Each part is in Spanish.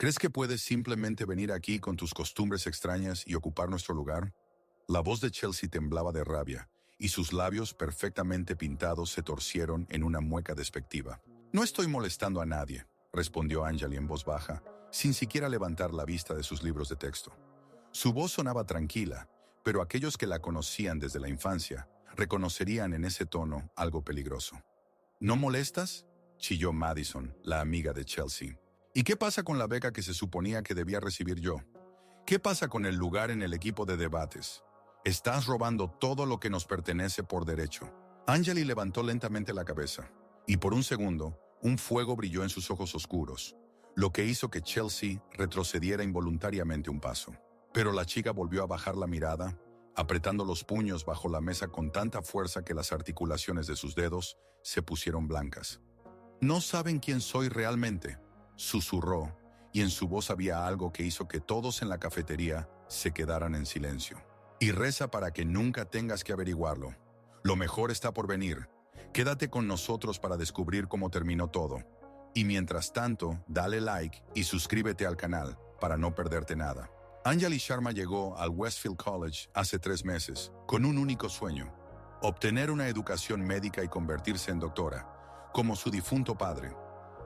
¿Crees que puedes simplemente venir aquí con tus costumbres extrañas y ocupar nuestro lugar? La voz de Chelsea temblaba de rabia, y sus labios perfectamente pintados se torcieron en una mueca despectiva. No estoy molestando a nadie, respondió Anjali en voz baja, sin siquiera levantar la vista de sus libros de texto. Su voz sonaba tranquila, pero aquellos que la conocían desde la infancia reconocerían en ese tono algo peligroso. ¿No molestas?, chilló Madison, la amiga de Chelsea. ¿Y qué pasa con la beca que se suponía que debía recibir yo? ¿Qué pasa con el lugar en el equipo de debates? Estás robando todo lo que nos pertenece por derecho. Anjali levantó lentamente la cabeza, y por un segundo, un fuego brilló en sus ojos oscuros, lo que hizo que Chelsea retrocediera involuntariamente un paso. Pero la chica volvió a bajar la mirada, apretando los puños bajo la mesa con tanta fuerza que las articulaciones de sus dedos se pusieron blancas. «No saben quién soy realmente», susurró, y en su voz había algo que hizo que todos en la cafetería se quedaran en silencio. «Y reza para que nunca tengas que averiguarlo. Lo mejor está por venir. Quédate con nosotros para descubrir cómo terminó todo. Y mientras tanto, dale like y suscríbete al canal para no perderte nada». Anjali Sharma llegó al Westfield College hace 3 meses, con un único sueño: obtener una educación médica y convertirse en doctora, como su difunto padre.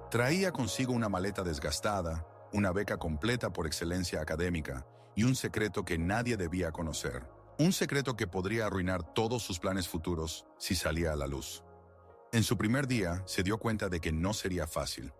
Traía consigo una maleta desgastada, una beca completa por excelencia académica y un secreto que nadie debía conocer. Un secreto que podría arruinar todos sus planes futuros si salía a la luz. En su primer día se dio cuenta de que no sería fácil.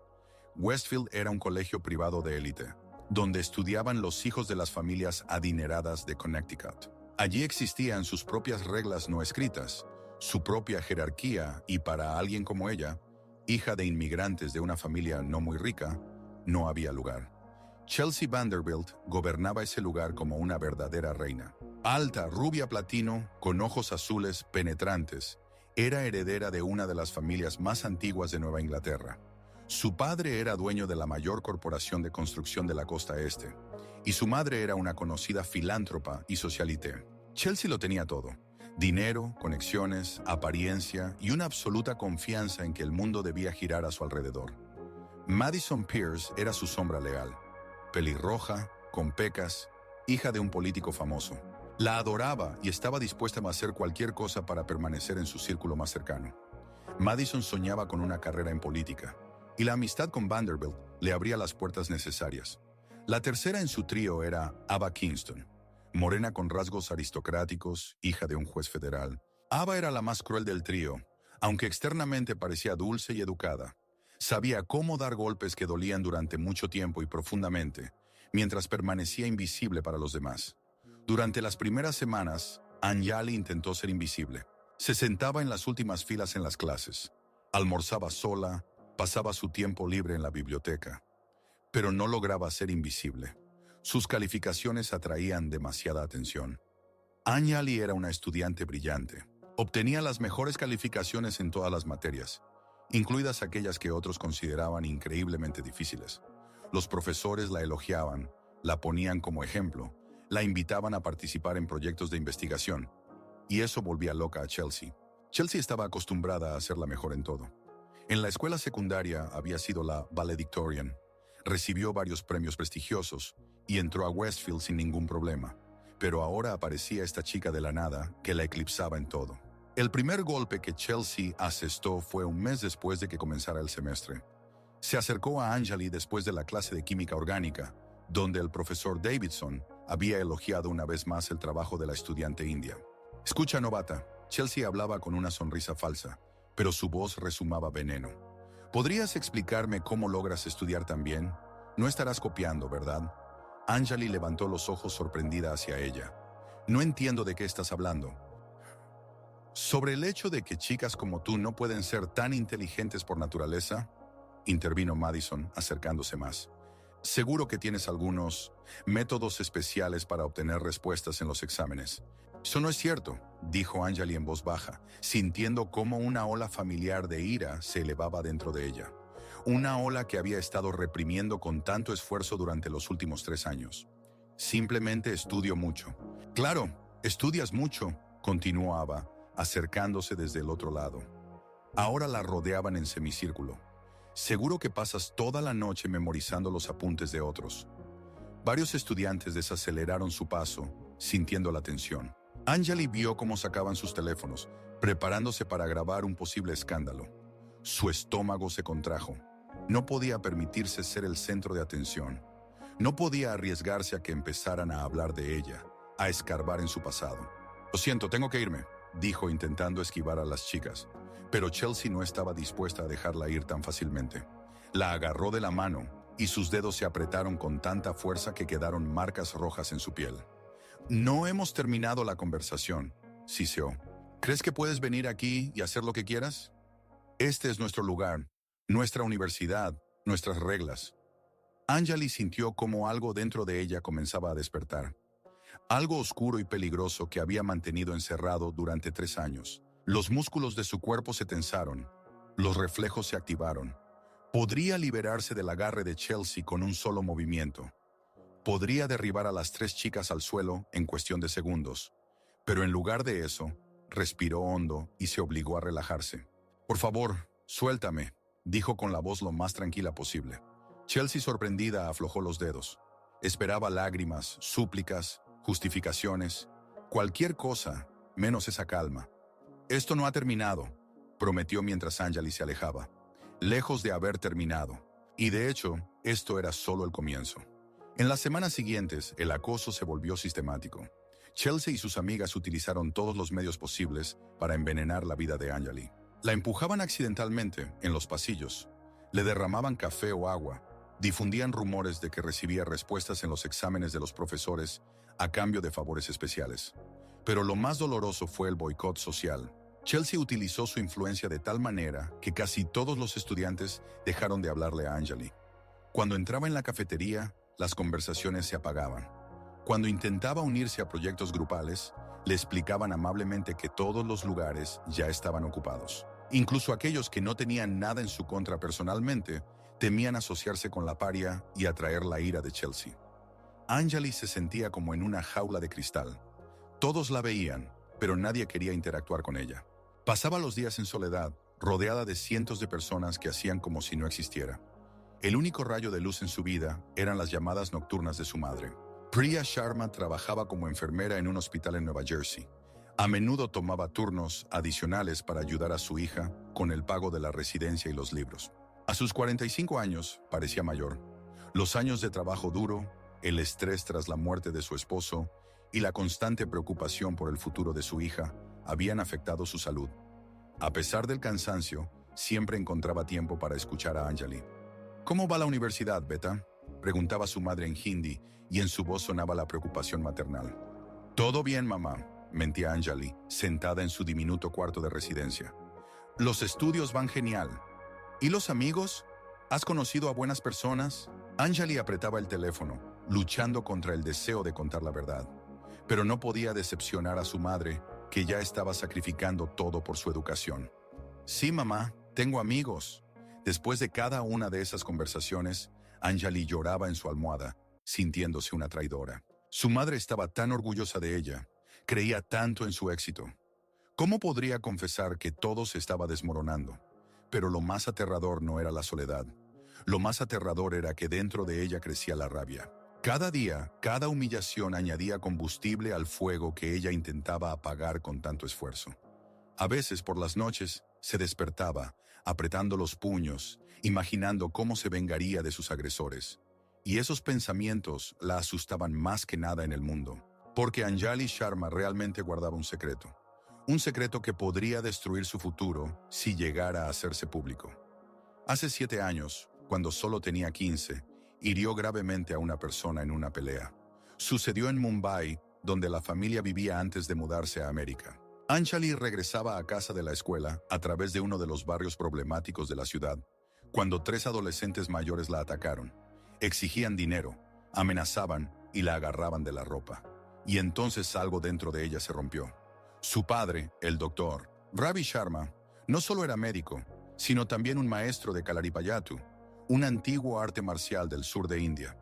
Westfield era un colegio privado de élite, donde estudiaban los hijos de las familias adineradas de Connecticut. Allí existían sus propias reglas no escritas, su propia jerarquía y para alguien como ella, hija de inmigrantes de una familia no muy rica, no había lugar. Chelsea Vanderbilt gobernaba ese lugar como una verdadera reina. Alta, rubia platino, con ojos azules penetrantes, era heredera de una de las familias más antiguas de Nueva Inglaterra. Su padre era dueño de la mayor corporación de construcción de la costa este, y su madre era una conocida filántropa y socialité. Chelsea lo tenía todo: dinero, conexiones, apariencia y una absoluta confianza en que el mundo debía girar a su alrededor. Madison Pierce era su sombra leal, pelirroja, con pecas, hija de un político famoso. La adoraba y estaba dispuesta a hacer cualquier cosa para permanecer en su círculo más cercano. Madison soñaba con una carrera en política, y la amistad con Vanderbilt le abría las puertas necesarias. La tercera en su trío era Ava Kingston, morena con rasgos aristocráticos, hija de un juez federal. Ava era la más cruel del trío, aunque externamente parecía dulce y educada. Sabía cómo dar golpes que dolían durante mucho tiempo y profundamente, mientras permanecía invisible para los demás. Durante las primeras semanas, Anjali intentó ser invisible. Se sentaba en las últimas filas en las clases, almorzaba sola, pasaba su tiempo libre en la biblioteca, pero no lograba ser invisible. Sus calificaciones atraían demasiada atención. Anjali era una estudiante brillante. Obtenía las mejores calificaciones en todas las materias, incluidas aquellas que otros consideraban increíblemente difíciles. Los profesores la elogiaban, la ponían como ejemplo, la invitaban a participar en proyectos de investigación, y eso volvía loca a Chelsea. Chelsea estaba acostumbrada a ser la mejor en todo. En la escuela secundaria había sido la valedictorian, recibió varios premios prestigiosos y entró a Westfield sin ningún problema, pero ahora aparecía esta chica de la nada que la eclipsaba en todo. El primer golpe que Chelsea asestó fue un mes después de que comenzara el semestre. Se acercó a Anjali después de la clase de química orgánica, donde el profesor Davidson había elogiado una vez más el trabajo de la estudiante india. «Escucha, novata», Chelsea hablaba con una sonrisa falsa, pero su voz rezumaba veneno. «¿Podrías explicarme cómo logras estudiar tan bien? No estarás copiando, ¿verdad?» Anjali levantó los ojos sorprendida hacia ella. «No entiendo de qué estás hablando». «Sobre el hecho de que chicas como tú no pueden ser tan inteligentes por naturaleza», intervino Madison, acercándose más. «Seguro que tienes algunos métodos especiales para obtener respuestas en los exámenes». «Eso no es cierto», dijo Anjali en voz baja, sintiendo cómo una ola familiar de ira se elevaba dentro de ella. Una ola que había estado reprimiendo con tanto esfuerzo durante los últimos 3 años. «Simplemente estudio mucho». «Claro, estudias mucho», continuó Ava, acercándose desde el otro lado. Ahora la rodeaban en semicírculo. Seguro que pasas toda la noche memorizando los apuntes de otros. Varios estudiantes desaceleraron su paso, sintiendo la tensión. Anjali vio cómo sacaban sus teléfonos, preparándose para grabar un posible escándalo. Su estómago se contrajo. No podía permitirse ser el centro de atención. No podía arriesgarse a que empezaran a hablar de ella, a escarbar en su pasado. Lo siento, tengo que irme, dijo intentando esquivar a las chicas. Pero Chelsea no estaba dispuesta a dejarla ir tan fácilmente. La agarró de la mano y sus dedos se apretaron con tanta fuerza que quedaron marcas rojas en su piel. No hemos terminado la conversación, siseó. ¿Crees que puedes venir aquí y hacer lo que quieras? Este es nuestro lugar, nuestra universidad, nuestras reglas. Anjali sintió como algo dentro de ella comenzaba a despertar. Algo oscuro y peligroso que había mantenido encerrado durante 3 años. Los músculos de su cuerpo se tensaron, los reflejos se activaron. Podría liberarse del agarre de Chelsea con un solo movimiento. Podría derribar a las 3 chicas al suelo en cuestión de segundos. Pero en lugar de eso, respiró hondo y se obligó a relajarse. «Por favor, suéltame», dijo con la voz lo más tranquila posible. Chelsea, sorprendida, aflojó los dedos. Esperaba lágrimas, súplicas, justificaciones, cualquier cosa, menos esa calma. «Esto no ha terminado», prometió mientras Anjali se alejaba. Lejos de haber terminado. Y de hecho, esto era solo el comienzo. En las semanas siguientes, el acoso se volvió sistemático. Chelsea y sus amigas utilizaron todos los medios posibles para envenenar la vida de Anjali. La empujaban accidentalmente en los pasillos, le derramaban café o agua, difundían rumores de que recibía respuestas en los exámenes de los profesores a cambio de favores especiales. Pero lo más doloroso fue el boicot social. Chelsea utilizó su influencia de tal manera que casi todos los estudiantes dejaron de hablarle a Anjali. Cuando entraba en la cafetería, las conversaciones se apagaban. Cuando intentaba unirse a proyectos grupales, le explicaban amablemente que todos los lugares ya estaban ocupados. Incluso aquellos que no tenían nada en su contra personalmente, temían asociarse con la paria y atraer la ira de Chelsea. Anjali se sentía como en una jaula de cristal. Todos la veían, pero nadie quería interactuar con ella. Pasaba los días en soledad, rodeada de cientos de personas que hacían como si no existiera. El único rayo de luz en su vida eran las llamadas nocturnas de su madre. Priya Sharma trabajaba como enfermera en un hospital en Nueva Jersey. A menudo tomaba turnos adicionales para ayudar a su hija con el pago de la residencia y los libros. A sus 45 años, parecía mayor. Los años de trabajo duro, el estrés tras la muerte de su esposo y la constante preocupación por el futuro de su hija habían afectado su salud. A pesar del cansancio, siempre encontraba tiempo para escuchar a Anjali. «¿Cómo va la universidad, Beta?», preguntaba su madre en hindi, y en su voz sonaba la preocupación maternal. «Todo bien, mamá», mentía Anjali, sentada en su diminuto cuarto de residencia. «Los estudios van genial. ¿Y los amigos? ¿Has conocido a buenas personas?». Anjali apretaba el teléfono, luchando contra el deseo de contar la verdad. Pero no podía decepcionar a su madre, que ya estaba sacrificando todo por su educación. «Sí, mamá, tengo amigos». Después de cada una de esas conversaciones, Anjali lloraba en su almohada, sintiéndose una traidora. Su madre estaba tan orgullosa de ella, creía tanto en su éxito. ¿Cómo podría confesar que todo se estaba desmoronando? Pero lo más aterrador no era la soledad. Lo más aterrador era que dentro de ella crecía la rabia. Cada día, cada humillación añadía combustible al fuego que ella intentaba apagar con tanto esfuerzo. A veces, por las noches, se despertaba, apretando los puños, imaginando cómo se vengaría de sus agresores. Y esos pensamientos la asustaban más que nada en el mundo, porque Anjali Sharma realmente guardaba un secreto. Un secreto que podría destruir su futuro si llegara a hacerse público. Hace 7 años, cuando solo tenía 15, hirió gravemente a una persona en una pelea. Sucedió en Mumbai, donde la familia vivía antes de mudarse a América. Anjali regresaba a casa de la escuela a través de uno de los barrios problemáticos de la ciudad, cuando 3 adolescentes mayores la atacaron. Exigían dinero, amenazaban y la agarraban de la ropa. Y entonces algo dentro de ella se rompió. Su padre, el doctor Ravi Sharma, no solo era médico, sino también un maestro de Kalaripayattu, un antiguo arte marcial del sur de India.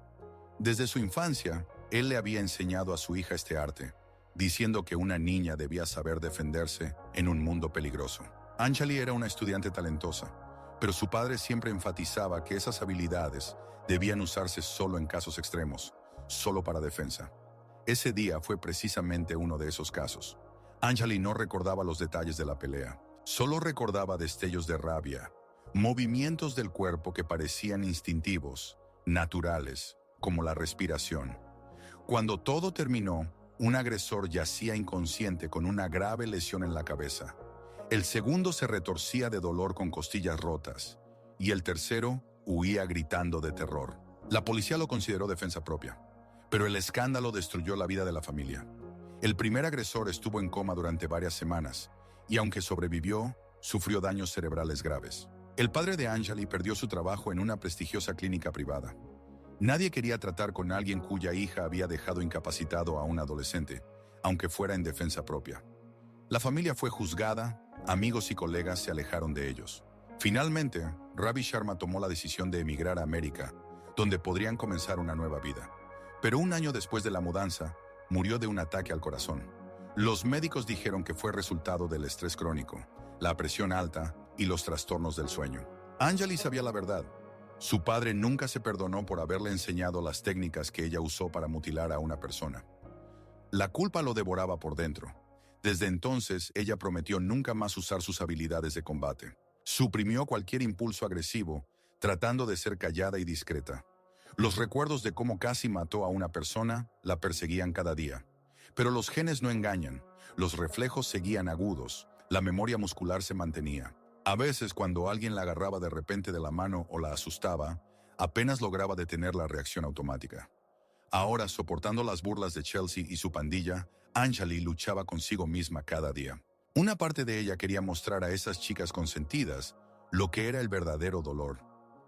Desde su infancia, él le había enseñado a su hija este arte, diciendo que una niña debía saber defenderse en un mundo peligroso. Anjali era una estudiante talentosa, pero su padre siempre enfatizaba que esas habilidades debían usarse solo en casos extremos, solo para defensa. Ese día fue precisamente uno de esos casos. Anjali no recordaba los detalles de la pelea, solo recordaba destellos de rabia, movimientos del cuerpo que parecían instintivos, naturales, como la respiración. Cuando todo terminó, un agresor yacía inconsciente con una grave lesión en la cabeza. El segundo se retorcía de dolor con costillas rotas, y el tercero huía gritando de terror. La policía lo consideró defensa propia, pero el escándalo destruyó la vida de la familia. El primer agresor estuvo en coma durante varias semanas, y aunque sobrevivió, sufrió daños cerebrales graves. El padre de Anjali perdió su trabajo en una prestigiosa clínica privada. Nadie quería tratar con alguien cuya hija había dejado incapacitado a un adolescente, aunque fuera en defensa propia. La familia fue juzgada, amigos y colegas se alejaron de ellos. Finalmente, Ravi Sharma tomó la decisión de emigrar a América, donde podrían comenzar una nueva vida. Pero un año después de la mudanza, murió de un ataque al corazón. Los médicos dijeron que fue resultado del estrés crónico, la presión alta y los trastornos del sueño. Anjali sabía la verdad. Su padre nunca se perdonó por haberle enseñado las técnicas que ella usó para mutilar a una persona. La culpa lo devoraba por dentro. Desde entonces, ella prometió nunca más usar sus habilidades de combate. Suprimió cualquier impulso agresivo, tratando de ser callada y discreta. Los recuerdos de cómo casi mató a una persona la perseguían cada día. Pero los genes no engañan, los reflejos seguían agudos, la memoria muscular se mantenía. A veces, cuando alguien la agarraba de repente de la mano o la asustaba, apenas lograba detener la reacción automática. Ahora, soportando las burlas de Chelsea y su pandilla, Anjali luchaba consigo misma cada día. Una parte de ella quería mostrar a esas chicas consentidas lo que era el verdadero dolor,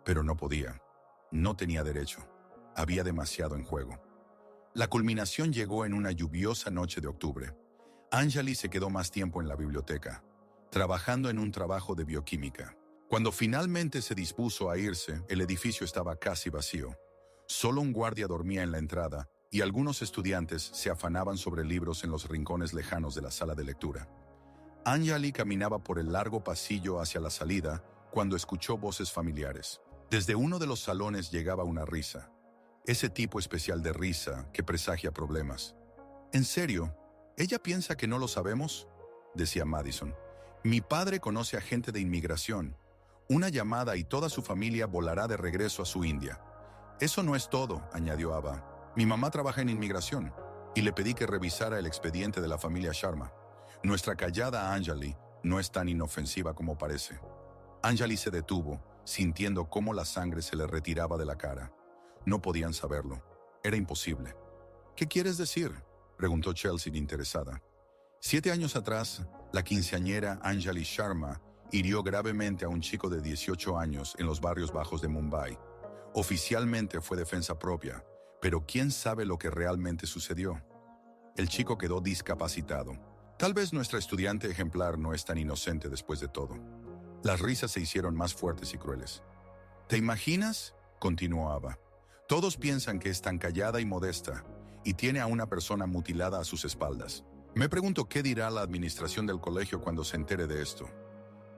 pero no podía. No tenía derecho. Había demasiado en juego. La culminación llegó en una lluviosa noche de octubre. Anjali se quedó más tiempo en la biblioteca, trabajando en un trabajo de bioquímica. Cuando finalmente se dispuso a irse, el edificio estaba casi vacío. Solo un guardia dormía en la entrada y algunos estudiantes se afanaban sobre libros en los rincones lejanos de la sala de lectura. Anjali caminaba por el largo pasillo hacia la salida cuando escuchó voces familiares. Desde uno de los salones llegaba una risa. Ese tipo especial de risa que presagia problemas. ¿En serio? ¿Ella piensa que no lo sabemos?, decía Madison. Mi padre conoce a gente de inmigración. Una llamada y toda su familia volará de regreso a su India. Eso no es todo, añadió Ava. Mi mamá trabaja en inmigración y le pedí que revisara el expediente de la familia Sharma. Nuestra callada Anjali no es tan inofensiva como parece. Anjali se detuvo, sintiendo cómo la sangre se le retiraba de la cara. No podían saberlo. Era imposible. ¿Qué quieres decir?, preguntó Chelsea interesada. 7 años atrás, la quinceañera Anjali Sharma hirió gravemente a un chico de 18 años en los barrios bajos de Mumbai. Oficialmente fue defensa propia, pero ¿quién sabe lo que realmente sucedió? El chico quedó discapacitado. Tal vez nuestra estudiante ejemplar no es tan inocente después de todo. Las risas se hicieron más fuertes y crueles. ¿Te imaginas?, continuó Ava. Todos piensan que es tan callada y modesta, y tiene a una persona mutilada a sus espaldas. Me pregunto qué dirá la administración del colegio cuando se entere de esto.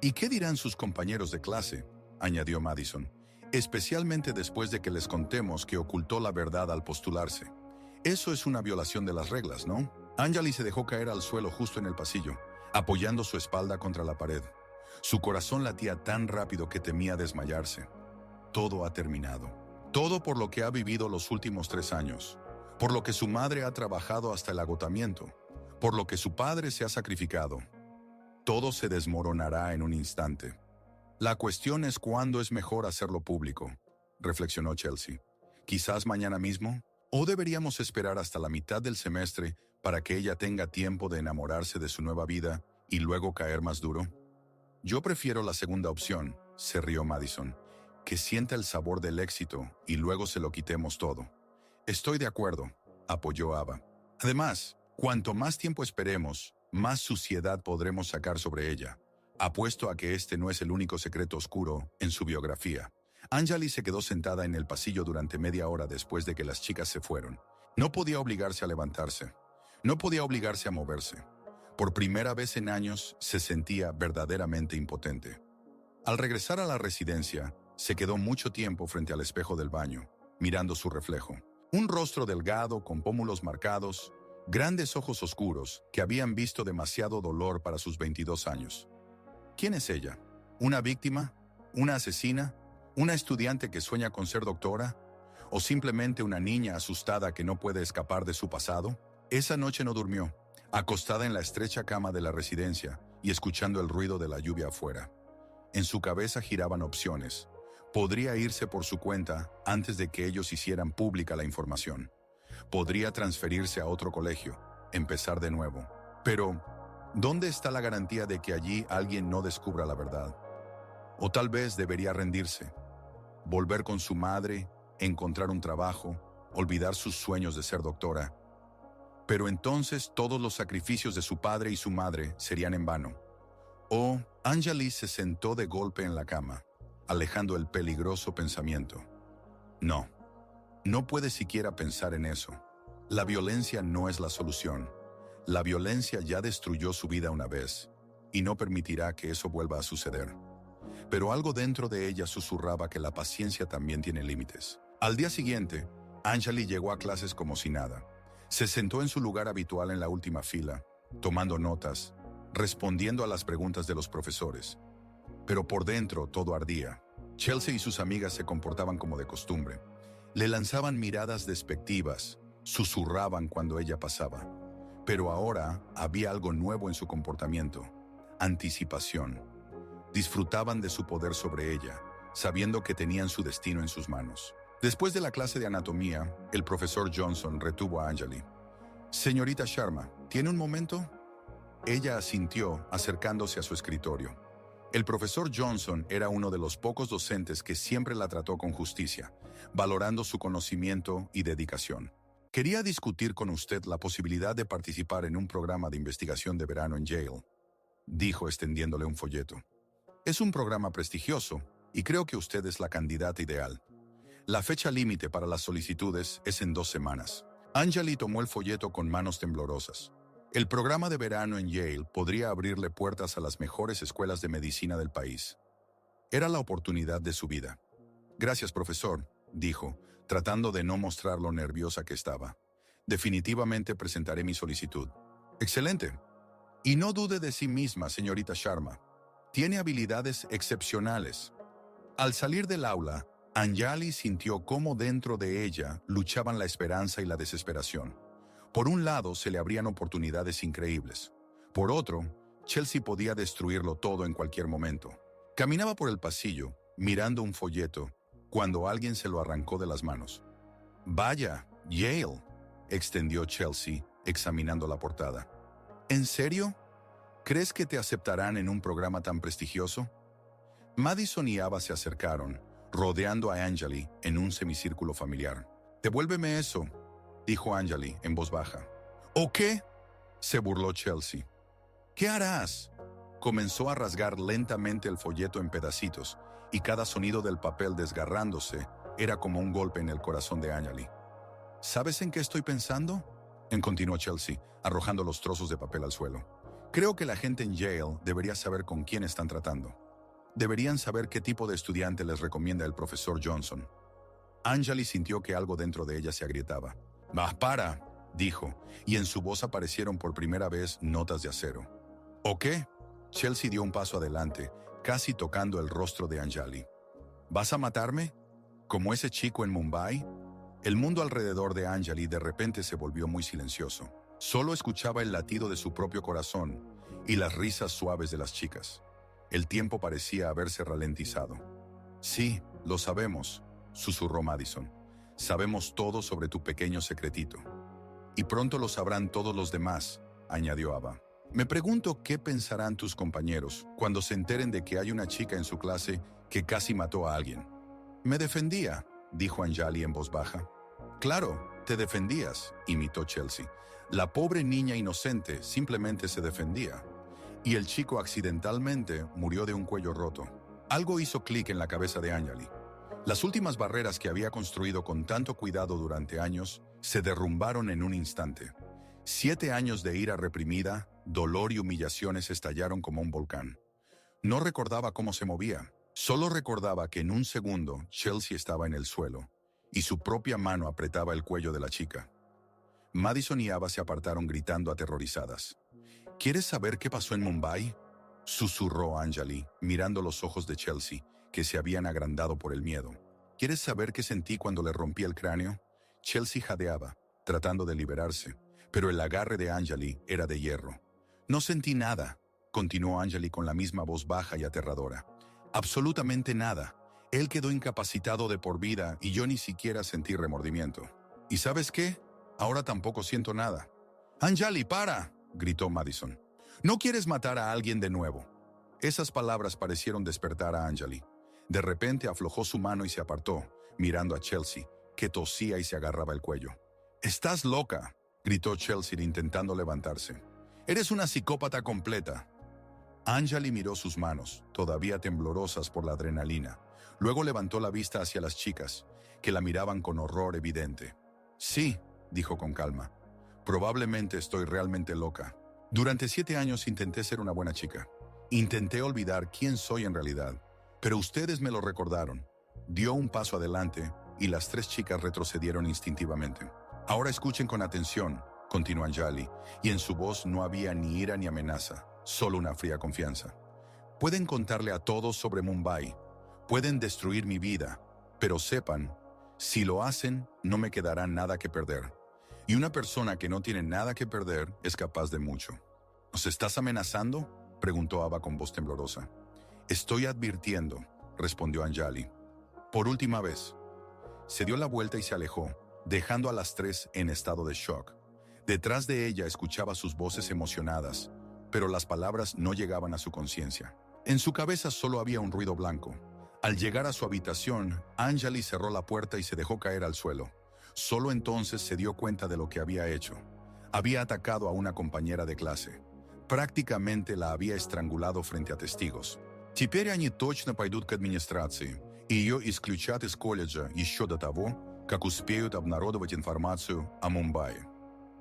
¿Y qué dirán sus compañeros de clase?, añadió Madison, especialmente después de que les contemos que ocultó la verdad al postularse. Eso es una violación de las reglas, ¿no? Anjali se dejó caer al suelo justo en el pasillo, apoyando su espalda contra la pared. Su corazón latía tan rápido que temía desmayarse. Todo ha terminado. Todo por lo que ha vivido los últimos 3 años. Por lo que su madre ha trabajado hasta el agotamiento. Por lo que su padre se ha sacrificado. Todo se desmoronará en un instante. La cuestión es cuándo es mejor hacerlo público, reflexionó Chelsea. Quizás mañana mismo, o deberíamos esperar hasta la mitad del semestre para que ella tenga tiempo de enamorarse de su nueva vida y luego caer más duro. Yo prefiero la segunda opción, se rió Madison, que sienta el sabor del éxito y luego se lo quitemos todo. Estoy de acuerdo, apoyó Ava. Además, cuanto más tiempo esperemos, más suciedad podremos sacar sobre ella. Apuesto a que este no es el único secreto oscuro en su biografía. Anjali se quedó sentada en el pasillo durante media hora después de que las chicas se fueron. No podía obligarse a levantarse. No podía obligarse a moverse. Por primera vez en años se sentía verdaderamente impotente. Al regresar a la residencia, se quedó mucho tiempo frente al espejo del baño, mirando su reflejo. Un rostro delgado con pómulos marcados, grandes ojos oscuros que habían visto demasiado dolor para sus 22 años. ¿Quién es ella? ¿Una víctima? ¿Una asesina? ¿Una estudiante que sueña con ser doctora? ¿O simplemente una niña asustada que no puede escapar de su pasado? Esa noche no durmió, acostada en la estrecha cama de la residencia y escuchando el ruido de la lluvia afuera. En su cabeza giraban opciones. Podría irse por su cuenta antes de que ellos hicieran pública la información. Podría transferirse a otro colegio, empezar de nuevo. Pero, ¿dónde está la garantía de que allí alguien no descubra la verdad? O tal vez debería rendirse, volver con su madre, encontrar un trabajo, olvidar sus sueños de ser doctora. Pero entonces todos los sacrificios de su padre y su madre serían en vano. Anjali se sentó de golpe en la cama, alejando el peligroso pensamiento. No, no puede siquiera pensar en eso. La violencia no es la solución. La violencia ya destruyó su vida una vez, y no permitirá que eso vuelva a suceder. Pero algo dentro de ella susurraba que la paciencia también tiene límites. Al día siguiente, Anjali llegó a clases como si nada. Se sentó en su lugar habitual en la última fila, tomando notas, respondiendo a las preguntas de los profesores. Pero por dentro todo ardía. Chelsea y sus amigas se comportaban como de costumbre. Le lanzaban miradas despectivas, susurraban cuando ella pasaba. Pero ahora había algo nuevo en su comportamiento: anticipación. Disfrutaban de su poder sobre ella, sabiendo que tenían su destino en sus manos. Después de la clase de anatomía, el profesor Johnson retuvo a Anjali. «Señorita Sharma, ¿tiene un momento?». Ella asintió, acercándose a su escritorio. El profesor Johnson era uno de los pocos docentes que siempre la trató con justicia, valorando su conocimiento y dedicación. «Quería discutir con usted la posibilidad de participar en un programa de investigación de verano en Yale», dijo extendiéndole un folleto. «Es un programa prestigioso y creo que usted es la candidata ideal. La fecha límite para las solicitudes es en 2 semanas». Anjali tomó el folleto con manos temblorosas. El programa de verano en Yale podría abrirle puertas a las mejores escuelas de medicina del país. Era la oportunidad de su vida. «Gracias, profesor», dijo, tratando de no mostrar lo nerviosa que estaba. «Definitivamente presentaré mi solicitud». «Excelente. Y no dude de sí misma, señorita Sharma. Tiene habilidades excepcionales». Al salir del aula, Anjali sintió cómo dentro de ella luchaban la esperanza y la desesperación. Por un lado, se le abrían oportunidades increíbles. Por otro, Chelsea podía destruirlo todo en cualquier momento. Caminaba por el pasillo, mirando un folleto, cuando alguien se lo arrancó de las manos. «Vaya, Yale», extendió Chelsea, examinando la portada. «¿En serio? ¿Crees que te aceptarán en un programa tan prestigioso?». Madison y Ava se acercaron, rodeando a Anjali en un semicírculo familiar. «Devuélveme eso», dijo Anjali en voz baja. «¿O qué?», se burló Chelsea. «¿Qué harás?». Comenzó a rasgar lentamente el folleto en pedacitos, y cada sonido del papel desgarrándose era como un golpe en el corazón de Anjali. «¿Sabes en qué estoy pensando?», continuó Chelsea, arrojando los trozos de papel al suelo. «Creo que la gente en Yale debería saber con quién están tratando. Deberían saber qué tipo de estudiante les recomienda el profesor Johnson». Anjali sintió que algo dentro de ella se agrietaba. «¡Ah, para!», dijo, y en su voz aparecieron por primera vez notas de acero. «¿O qué?». Chelsea dio un paso adelante, casi tocando el rostro de Anjali. «¿Vas a matarme? ¿Como ese chico en Mumbai?». El mundo alrededor de Anjali de repente se volvió muy silencioso. Solo escuchaba el latido de su propio corazón y las risas suaves de las chicas. El tiempo parecía haberse ralentizado. «Sí, lo sabemos», susurró Madison. «Sabemos todo sobre tu pequeño secretito. Y pronto lo sabrán todos los demás», añadió Ava. «Me pregunto qué pensarán tus compañeros cuando se enteren de que hay una chica en su clase que casi mató a alguien». «Me defendía», dijo Anjali en voz baja. «Claro, te defendías», imitó Chelsea. «La pobre niña inocente simplemente se defendía. Y el chico accidentalmente murió de un cuello roto». Algo hizo clic en la cabeza de Anjali. Las últimas barreras que había construido con tanto cuidado durante años se derrumbaron en un instante. 7 años de ira reprimida, dolor y humillaciones estallaron como un volcán. No recordaba cómo se movía. Solo recordaba que en un segundo Chelsea estaba en el suelo y su propia mano apretaba el cuello de la chica. Madison y Ava se apartaron gritando aterrorizadas. ¿Quieres saber qué pasó en Mumbai?, susurró Anjali, mirando los ojos de Chelsea, que se habían agrandado por el miedo. ¿Quieres saber qué sentí cuando le rompí el cráneo? Chelsea jadeaba, tratando de liberarse, pero el agarre de Anjali era de hierro. No sentí nada, continuó Anjali con la misma voz baja y aterradora. Absolutamente nada. Él quedó incapacitado de por vida y yo ni siquiera sentí remordimiento. ¿Y sabes qué? Ahora tampoco siento nada. «Anjali, para», gritó Madison. «No quieres matar a alguien de nuevo». Esas palabras parecieron despertar a Anjali. De repente aflojó su mano y se apartó, mirando a Chelsea, que tosía y se agarraba el cuello. «¡Estás loca!», gritó Chelsea intentando levantarse. «Eres una psicópata completa». Anjali miró sus manos, todavía temblorosas por la adrenalina. Luego levantó la vista hacia las chicas, que la miraban con horror evidente. «Sí», dijo con calma. «Probablemente estoy realmente loca. Durante 7 años intenté ser una buena chica. Intenté olvidar quién soy en realidad. Pero ustedes me lo recordaron». Dio un paso adelante y las 3 chicas retrocedieron instintivamente. «Ahora escuchen con atención», continuó Anjali, y en su voz no había ni ira ni amenaza, solo una fría confianza. «Pueden contarle a todos sobre Mumbai. Pueden destruir mi vida. Pero sepan, si lo hacen, no me quedará nada que perder. Y una persona que no tiene nada que perder es capaz de mucho». «¿Nos estás amenazando?», preguntó Ava con voz temblorosa. «Estoy advirtiendo», respondió Anjali. «Por última vez». Se dio la vuelta y se alejó, dejando a las 3 en estado de shock. Detrás de ella escuchaba sus voces emocionadas, pero las palabras no llegaban a su conciencia. En su cabeza solo había un ruido blanco. Al llegar a su habitación, Anjali cerró la puerta y se dejó caer al suelo. Solo entonces se dio cuenta de lo que había hecho. Había atacado a una compañera de clase. Prácticamente la había estrangulado frente a testigos. «Теперь они точно пойдут к администрации, и ее исключат из колледжа еще до того, как успеют обнародовать информацию о Мумбаи.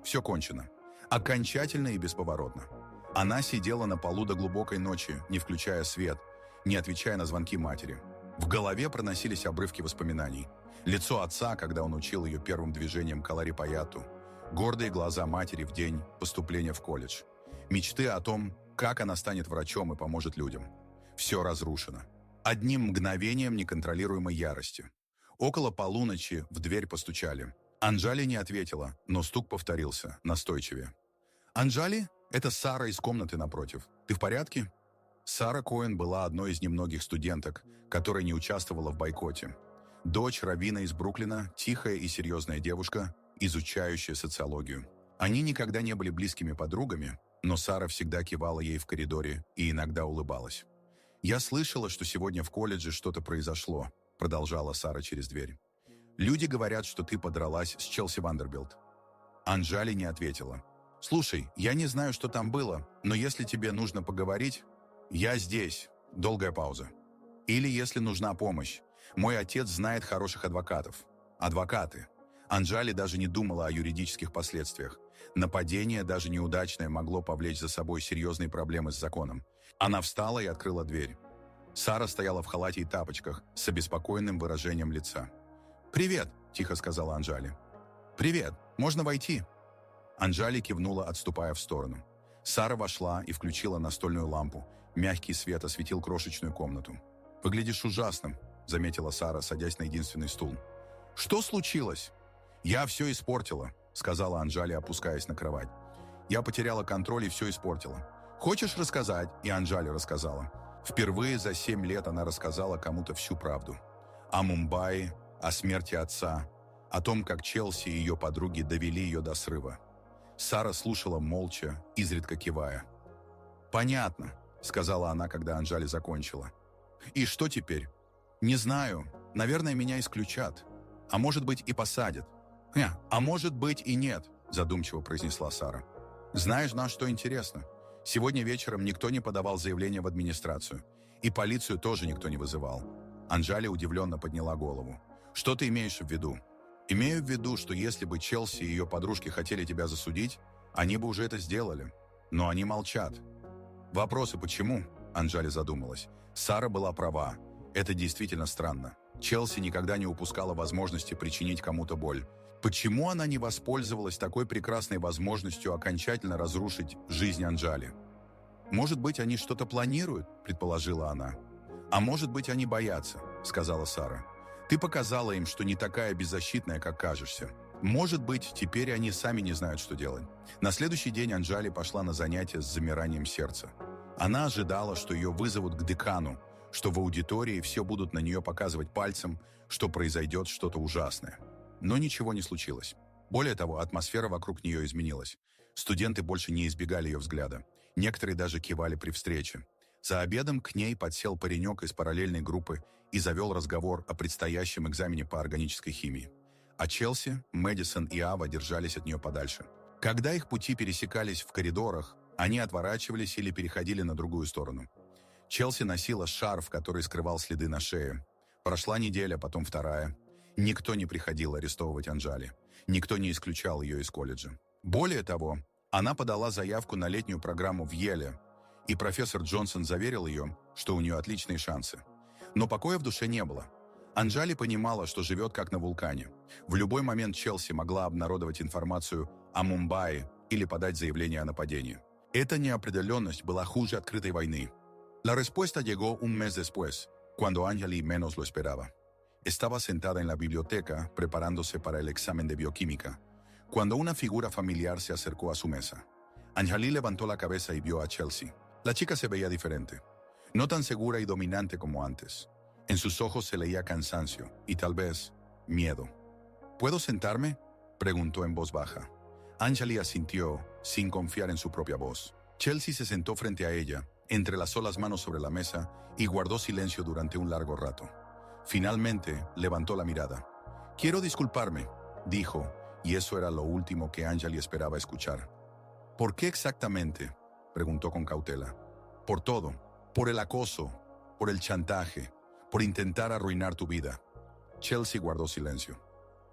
Все кончено. Окончательно и бесповоротно». Она сидела на полу до глубокой ночи, не включая свет, не отвечая на звонки матери. В голове проносились обрывки воспоминаний. Лицо отца, когда он учил ее первым движением каларипаяту. Гордые глаза матери в день поступления в колледж. Мечты о том, как она станет врачом и поможет людям. Все разрушено. Одним мгновением неконтролируемой ярости. Около полуночи в дверь постучали. Анджали не ответила, но стук повторился, настойчивее. «Анджали, это Сара из комнаты напротив. Ты в порядке?» Сара Коэн была одной из немногих студенток, которая не участвовала в бойкоте. Дочь раввина из Бруклина, тихая и серьезная девушка, изучающая социологию. Они никогда не были близкими подругами, но Сара всегда кивала ей в коридоре и иногда улыбалась. «Я слышала, что сегодня в колледже что-то произошло», продолжала Сара через дверь. «Люди говорят, что ты подралась с Челси Вандербилт». Анджали не ответила. «Слушай, я не знаю, что там было, но если тебе нужно поговорить, я здесь». Долгая пауза. «Или если нужна помощь. Мой отец знает хороших адвокатов». Адвокаты. Анджали даже не думала о юридических последствиях. Нападение, даже неудачное, могло повлечь за собой серьезные проблемы с законом. Она встала и открыла дверь. Сара стояла в халате и тапочках с обеспокоенным выражением лица. «Привет», – тихо сказала Анджали. «Привет, можно войти?» Анджали кивнула, отступая в сторону. Сара вошла и включила настольную лампу. Мягкий свет осветил крошечную комнату. «Выглядишь ужасно», – заметила Сара, садясь на единственный стул. «Что случилось?» «Я все испортила», – сказала Анджали, опускаясь на кровать. «Я потеряла контроль и все испортила. Хочешь рассказать?» И Анджали рассказала. Впервые за 7 лет она рассказала кому-то всю правду. О Мумбаи, о смерти отца, о том, как Челси и ее подруги довели ее до срыва. Сара слушала молча, изредка кивая. «Понятно», – сказала она, когда Анджали закончила. «И что теперь?» «Не знаю. Наверное, меня исключат. А может быть, и посадят». «А может быть и нет», – задумчиво произнесла Сара. «Знаешь, на что интересно? Сегодня вечером никто не подавал заявление в администрацию. И полицию тоже никто не вызывал». Анджали удивленно подняла голову. «Что ты имеешь в виду?» «Имею в виду, что если бы Челси и ее подружки хотели тебя засудить, они бы уже это сделали. Но они молчат». «Вопросы почему?» Анжали задумалась. Сара была права. Это действительно странно. Челси никогда не упускала возможности причинить кому-то боль. Почему она не воспользовалась такой прекрасной возможностью окончательно разрушить жизнь Анжали? «Может быть, они что-то планируют?» – предположила она. «А может быть, они боятся», – сказала Сара. «Ты показала им, что не такая беззащитная, как кажешься. Может быть, теперь они сами не знают, что делать». На следующий день Анжали пошла на занятия с замиранием сердца. Она ожидала, что ее вызовут к декану, что в аудитории все будут на нее показывать пальцем, что произойдет что-то ужасное. Но ничего не случилось. Более того, атмосфера вокруг нее изменилась. Студенты больше не избегали ее взгляда. Некоторые даже кивали при встрече. За обедом к ней подсел паренек из параллельной группы и завел разговор о предстоящем экзамене по органической химии. А Челси, Мэдисон и Ава держались от нее подальше. Когда их пути пересекались в коридорах, они отворачивались или переходили на другую сторону. Челси носила шарф, который скрывал следы на шее. Прошла неделя, потом вторая. Никто не приходил арестовывать Анжали. Никто не исключал ее из колледжа. Более того, она подала заявку на летнюю программу в Йеле, и профессор Джонсон заверил ее, что у нее отличные шансы. Но покоя в душе не было. Анжали понимала, что живет как на вулкане. В любой момент Челси могла обнародовать информацию о Мумбаи или подать заявление о нападении. Эта неопределенность была хуже открытой войны. La respuesta llegó un mes después, cuando Anjali menos lo esperaba. Estaba sentada en la biblioteca preparándose para el examen de bioquímica, cuando una figura familiar se acercó a su mesa. Anjali levantó la cabeza y vio a Chelsea. La chica se veía diferente, no tan segura y dominante como antes. En sus ojos se leía cansancio y tal vez miedo. ¿Puedo sentarme?, preguntó en voz baja. Anjali asintió, sin confiar en su propia voz. Chelsea se sentó frente a ella, entrelazó las manos sobre la mesa y guardó silencio durante un largo rato. Finalmente, levantó la mirada. «Quiero disculparme», dijo, y eso era lo último que Anjali esperaba escuchar. «¿Por qué exactamente?», preguntó con cautela. «Por todo. Por el acoso, por el chantaje, por intentar arruinar tu vida». Chelsea guardó silencio.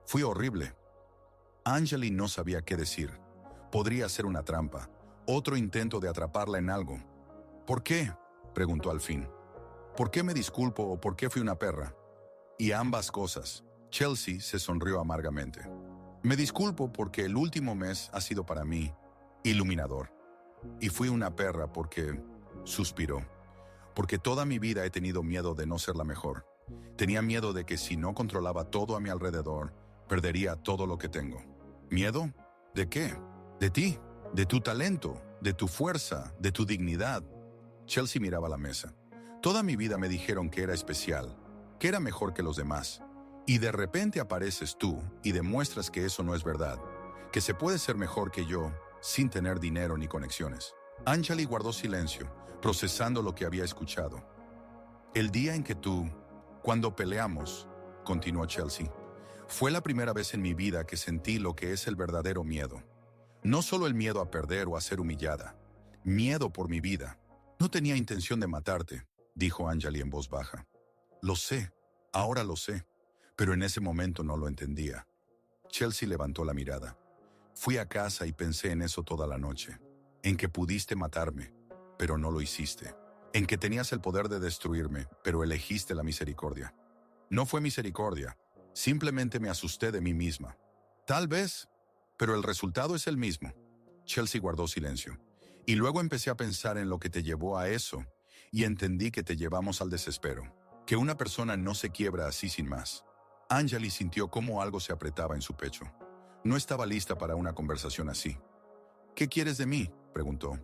«Fui horrible». Anjali no sabía qué decir. Podría ser una trampa, otro intento de atraparla en algo. «¿Por qué?», preguntó al fin. «¿Por qué me disculpo o por qué fui una perra?». Y ambas cosas. Chelsea se sonrió amargamente. «Me disculpo porque el último mes ha sido para mí iluminador. Y fui una perra porque…», suspiró, «porque toda mi vida he tenido miedo de no ser la mejor. Tenía miedo de que si no controlaba todo a mi alrededor, perdería todo lo que tengo». ¿Miedo? ¿De qué? ¿De ti? ¿De tu talento? ¿De tu fuerza? ¿De tu dignidad? Chelsea miraba la mesa. «Toda mi vida me dijeron que era especial, que era mejor que los demás. Y de repente apareces tú y demuestras que eso no es verdad, que se puede ser mejor que yo sin tener dinero ni conexiones». Anjali guardó silencio, procesando lo que había escuchado. «El día en que tú, cuando peleamos», continuó Chelsea, «fue la primera vez en mi vida que sentí lo que es el verdadero miedo. No solo el miedo a perder o a ser humillada, miedo por mi vida. No tenía intención de matarte», dijo Anjali en voz baja. «Lo sé, ahora lo sé, pero en ese momento no lo entendía». Chelsea levantó la mirada. «Fui a casa y pensé en eso toda la noche, en que pudiste matarme, pero no lo hiciste, en que tenías el poder de destruirme, pero elegiste la misericordia. No fue misericordia, simplemente me asusté de mí misma. Tal vez, pero el resultado es el mismo». Chelsea guardó silencio. «Y luego empecé a pensar en lo que te llevó a eso, y entendí que te llevamos al desespero, que una persona no se quiebra así sin más». Anjali sintió cómo algo se apretaba en su pecho. No estaba lista para una conversación así. «¿Qué quieres de mí?», preguntó.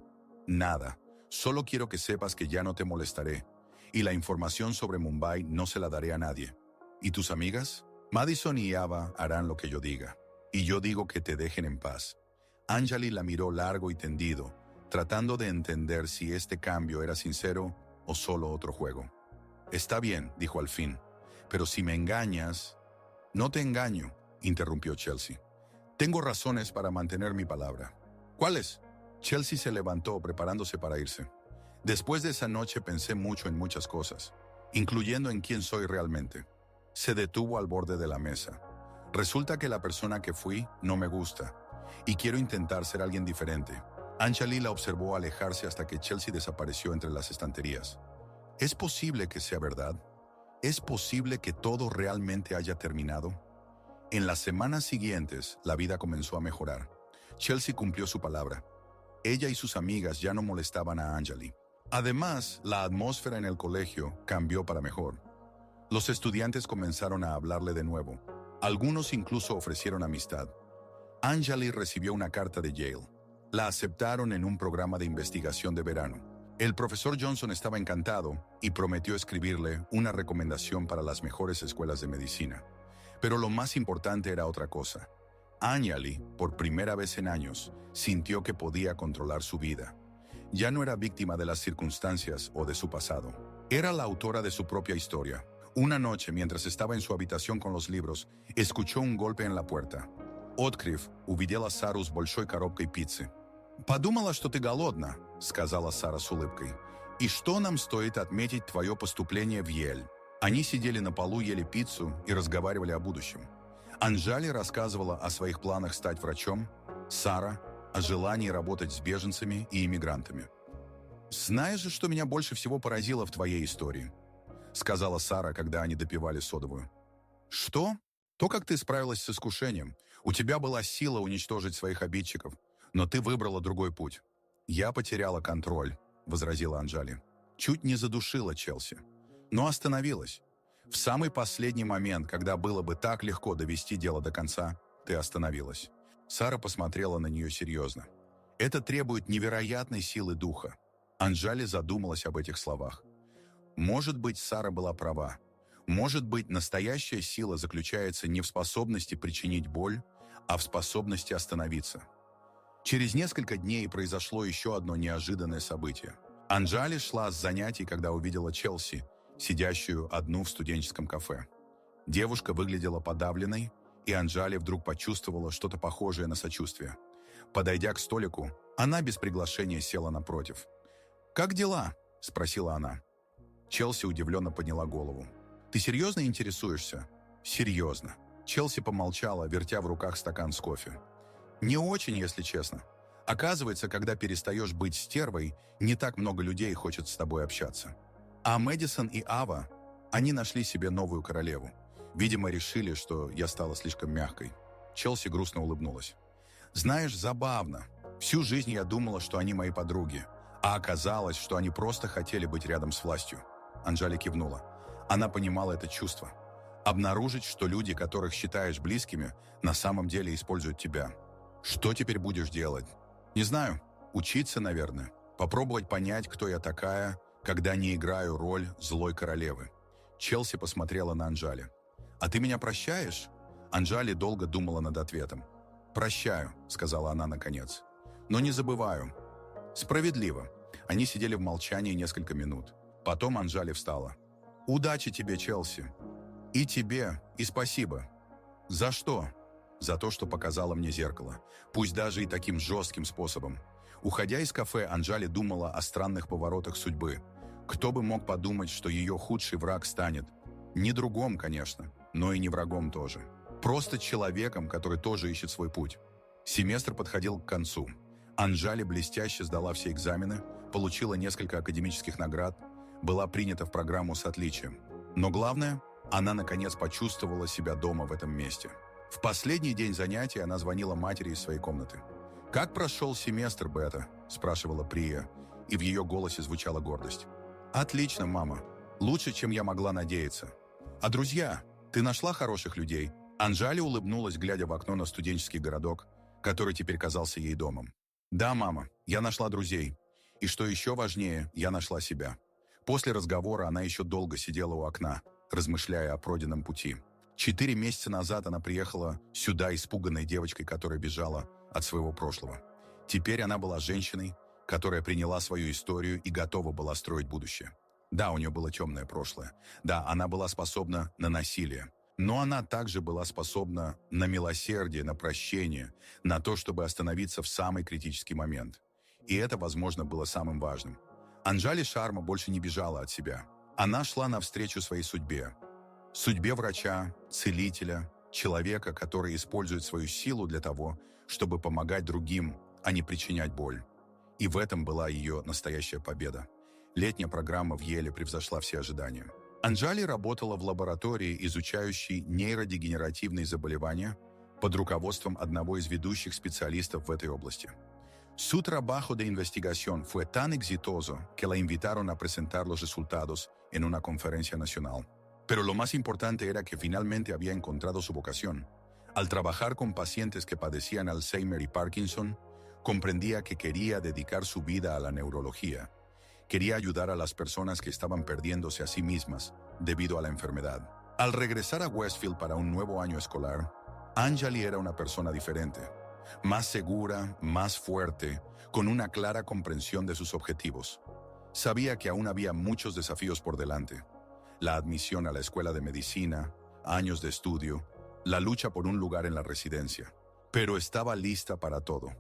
«Nada, solo quiero que sepas que ya no te molestaré, y la información sobre Mumbai no se la daré a nadie. ¿Y tus amigas? Madison y Ava harán lo que yo diga, y yo digo que te dejen en paz». Anjali la miró largo y tendido, tratando de entender si este cambio era sincero o solo otro juego. «Está bien», dijo al fin, «pero si me engañas…». «No te engaño», interrumpió Chelsea. «Tengo razones para mantener mi palabra». «¿Cuáles?». Chelsea se levantó preparándose para irse. «Después de esa noche pensé mucho en muchas cosas, incluyendo en quién soy realmente». Se detuvo al borde de la mesa. «Resulta que la persona que fui no me gusta, y quiero intentar ser alguien diferente. Anjali la observó alejarse hasta que Chelsea desapareció entre las estanterías. ¿Es posible que sea verdad? ¿Es posible que todo realmente haya terminado? En las semanas siguientes, la vida comenzó a mejorar. Chelsea cumplió su palabra. Ella y sus amigas ya no molestaban a Anjali. Además, la atmósfera en el colegio cambió para mejor. Los estudiantes comenzaron a hablarle de nuevo. Algunos incluso ofrecieron amistad. Anjali recibió una carta de Yale. La aceptaron en un programa de investigación de verano. El profesor Johnson estaba encantado y prometió escribirle una recomendación para las mejores escuelas de medicina. Pero lo más importante era otra cosa. Anjali, por primera vez en años, sintió que podía controlar su vida. Ya no era víctima de las circunstancias o de su pasado. Era la autora de su propia historia. Una noche, mientras estaba en su habitación con los libros, escuchó un golpe en la puerta. Открыв, увидела Сару с большой коробкой пиццы. «Подумала, что ты голодна», — сказала Сара с улыбкой. «И что нам стоит отметить твое поступление в Йель?» Они сидели на полу, ели пиццу и разговаривали о будущем. Анжали рассказывала о своих планах стать врачом, Сара — о желании работать с беженцами и иммигрантами. «Знаешь же, что меня больше всего поразило в твоей истории?» — сказала Сара, когда они допивали содовую. «Что?» «То, как ты справилась с искушением. У тебя была сила уничтожить своих обидчиков, но ты выбрала другой путь». «Я потеряла контроль», — возразила Анжали. «Чуть не задушила Челси. Но остановилась. В самый последний момент, когда было бы так легко довести дело до конца, ты остановилась». Сара посмотрела на нее серьезно. «Это требует невероятной силы духа». Анжали задумалась об этих словах. Может быть, Сара была права. Может быть, настоящая сила заключается не в способности причинить боль, а в способности остановиться. Через несколько дней произошло еще одно неожиданное событие. Анжали шла с занятий, когда увидела Челси, сидящую одну в студенческом кафе. Девушка выглядела подавленной, и Анжали вдруг почувствовала что-то похожее на сочувствие. Подойдя к столику, она без приглашения села напротив. «Как дела?» – спросила она. Челси удивленно подняла голову. «Ты серьезно интересуешься?» «Серьезно». Челси помолчала, вертя в руках стакан с кофе. «Не очень, если честно. Оказывается, когда перестаешь быть стервой, не так много людей хочет с тобой общаться. А Мэдисон и Ава, они нашли себе новую королеву. Видимо, решили, что я стала слишком мягкой». Челси грустно улыбнулась. «Знаешь, забавно. Всю жизнь я думала, что они мои подруги, а оказалось, что они просто хотели быть рядом с властью». Анжали кивнула. Она понимала это чувство. Обнаружить, что люди, которых считаешь близкими, на самом деле используют тебя. Что теперь будешь делать? Не знаю. Учиться, наверное. Попробовать понять, кто я такая, когда не играю роль злой королевы. Челси посмотрела на Анжали. «А ты меня прощаешь?» Анжали долго думала над ответом. «Прощаю», — сказала она наконец. «Но не забываю». «Справедливо». Они сидели в молчании несколько минут. Потом Анжали встала. «Удачи тебе, Челси. И тебе, и спасибо». «За что?» «За то, что показала мне зеркало. Пусть даже и таким жестким способом». Уходя из кафе, Анжали думала о странных поворотах судьбы. Кто бы мог подумать, что ее худший враг станет? Не другом, конечно, но и не врагом тоже. Просто человеком, который тоже ищет свой путь. Семестр подходил к концу. Анжали блестяще сдала все экзамены, получила несколько академических наград, была принята в программу с отличием. Но главное, она наконец почувствовала себя дома в этом месте. В последний день занятий она звонила матери из своей комнаты. «Как прошел семестр, Бета?» – спрашивала Прия, и в ее голосе звучала гордость. «Отлично, мама. Лучше, чем я могла надеяться. А друзья? Ты нашла хороших людей?» Анжали улыбнулась, глядя в окно на студенческий городок, который теперь казался ей домом. «Да, мама, я нашла друзей. И что еще важнее, я нашла себя». После разговора она еще долго сидела у окна, размышляя о пройденном пути. 4 месяца назад она приехала сюда испуганной девочкой, которая бежала от своего прошлого. Теперь она была женщиной, которая приняла свою историю и готова была строить будущее. Да, у нее было темное прошлое. Да, она была способна на насилие. Но она также была способна на милосердие, на прощение, на то, чтобы остановиться в самый критический момент. И это, возможно, было самым важным. Анжали Шарма больше не бежала от себя. Она шла навстречу своей судьбе. Судьбе врача, целителя, человека, который использует свою силу для того, чтобы помогать другим, а не причинять боль. И в этом была ее настоящая победа. Летняя программа в Еле превзошла все ожидания. Анджали работала в лаборатории, изучающей нейродегенеративные заболевания, под ruководством одного из ведущих специалистов в этой области. Su trabajo de investigación fue tan exitoso que la invitaron a presentar los resultados en una conferencia nacional. Pero lo más importante era que finalmente había encontrado su vocación. Al trabajar con pacientes que padecían Alzheimer y Parkinson, comprendía que quería dedicar su vida a la neurología. Quería ayudar a las personas que estaban perdiéndose a sí mismas debido a la enfermedad. Al regresar a Westfield para un nuevo año escolar, Anjali era una persona diferente, más segura, más fuerte, con una clara comprensión de sus objetivos. Sabía que aún había muchos desafíos por delante. La admisión a la escuela de medicina, años de estudio, la lucha por un lugar en la residencia. Pero estaba lista para todo.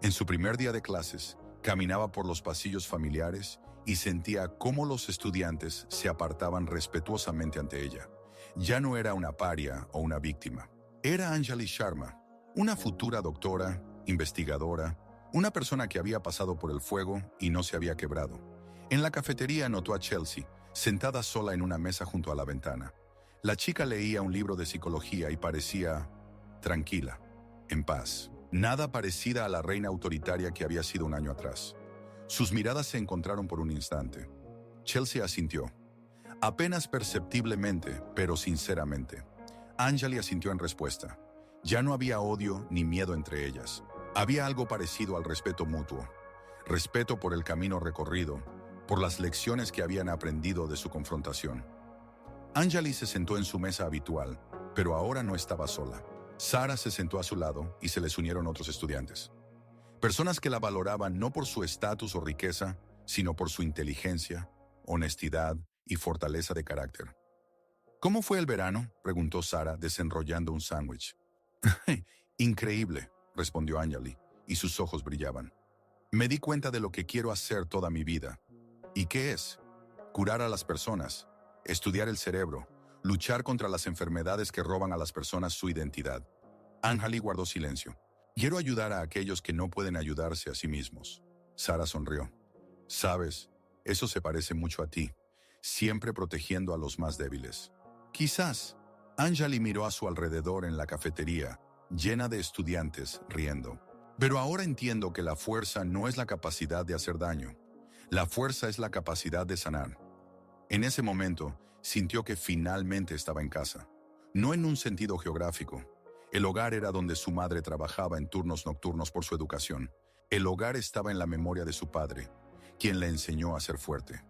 En su primer día de clases, caminaba por los pasillos familiares y sentía cómo los estudiantes se apartaban respetuosamente ante ella. Ya no era una paria o una víctima. Era Anjali Sharma, una futura doctora, investigadora, una persona que había pasado por el fuego y no se había quebrado. En la cafetería notó a Chelsea, sentada sola en una mesa junto a la ventana. La chica leía un libro de psicología y parecía tranquila, en paz. Nada parecida a la reina autoritaria que había sido un año atrás. Sus miradas se encontraron por un instante. Chelsea asintió. Apenas perceptiblemente, pero sinceramente. Anjali asintió en respuesta. Ya no había odio ni miedo entre ellas. Había algo parecido al respeto mutuo. Respeto por el camino recorrido, por las lecciones que habían aprendido de su confrontación. Anjali se sentó en su mesa habitual, pero ahora no estaba sola. Sara se sentó a su lado y se les unieron otros estudiantes. Personas que la valoraban no por su estatus o riqueza, sino por su inteligencia, honestidad y fortaleza de carácter. ¿Cómo fue el verano?, preguntó Sara, desenrollando un sándwich. Increíble, respondió Anjali, y sus ojos brillaban. Me di cuenta de lo que quiero hacer toda mi vida. ¿Y qué es? Curar a las personas, estudiar el cerebro, luchar contra las enfermedades que roban a las personas su identidad. Anjali guardó silencio. Quiero ayudar a aquellos que no pueden ayudarse a sí mismos. Sara sonrió. Sabes, eso se parece mucho a ti, siempre protegiendo a los más débiles. Quizás. Anjali miró a su alrededor en la cafetería, llena de estudiantes, riendo. Pero ahora entiendo que la fuerza no es la capacidad de hacer daño. La fuerza es la capacidad de sanar. En ese momento, sintió que finalmente estaba en casa. No en un sentido geográfico. El hogar era donde su madre trabajaba en turnos nocturnos por su educación. El hogar estaba en la memoria de su padre, quien le enseñó a ser fuerte.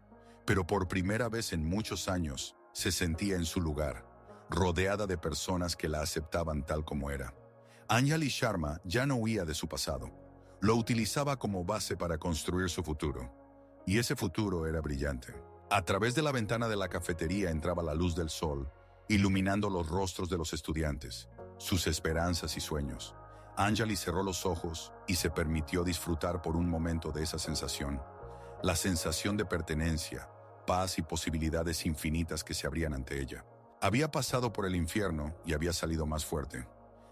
Pero por primera vez en muchos años, se sentía en su lugar, rodeada de personas que la aceptaban tal como era. Anjali Sharma ya no huía de su pasado. Lo utilizaba como base para construir su futuro. Y ese futuro era brillante. A través de la ventana de la cafetería entraba la luz del sol, iluminando los rostros de los estudiantes, sus esperanzas y sueños. Anjali cerró los ojos y se permitió disfrutar por un momento de esa sensación. La sensación de pertenencia, paz y posibilidades infinitas que se abrían ante ella. Había pasado por el infierno y había salido más fuerte.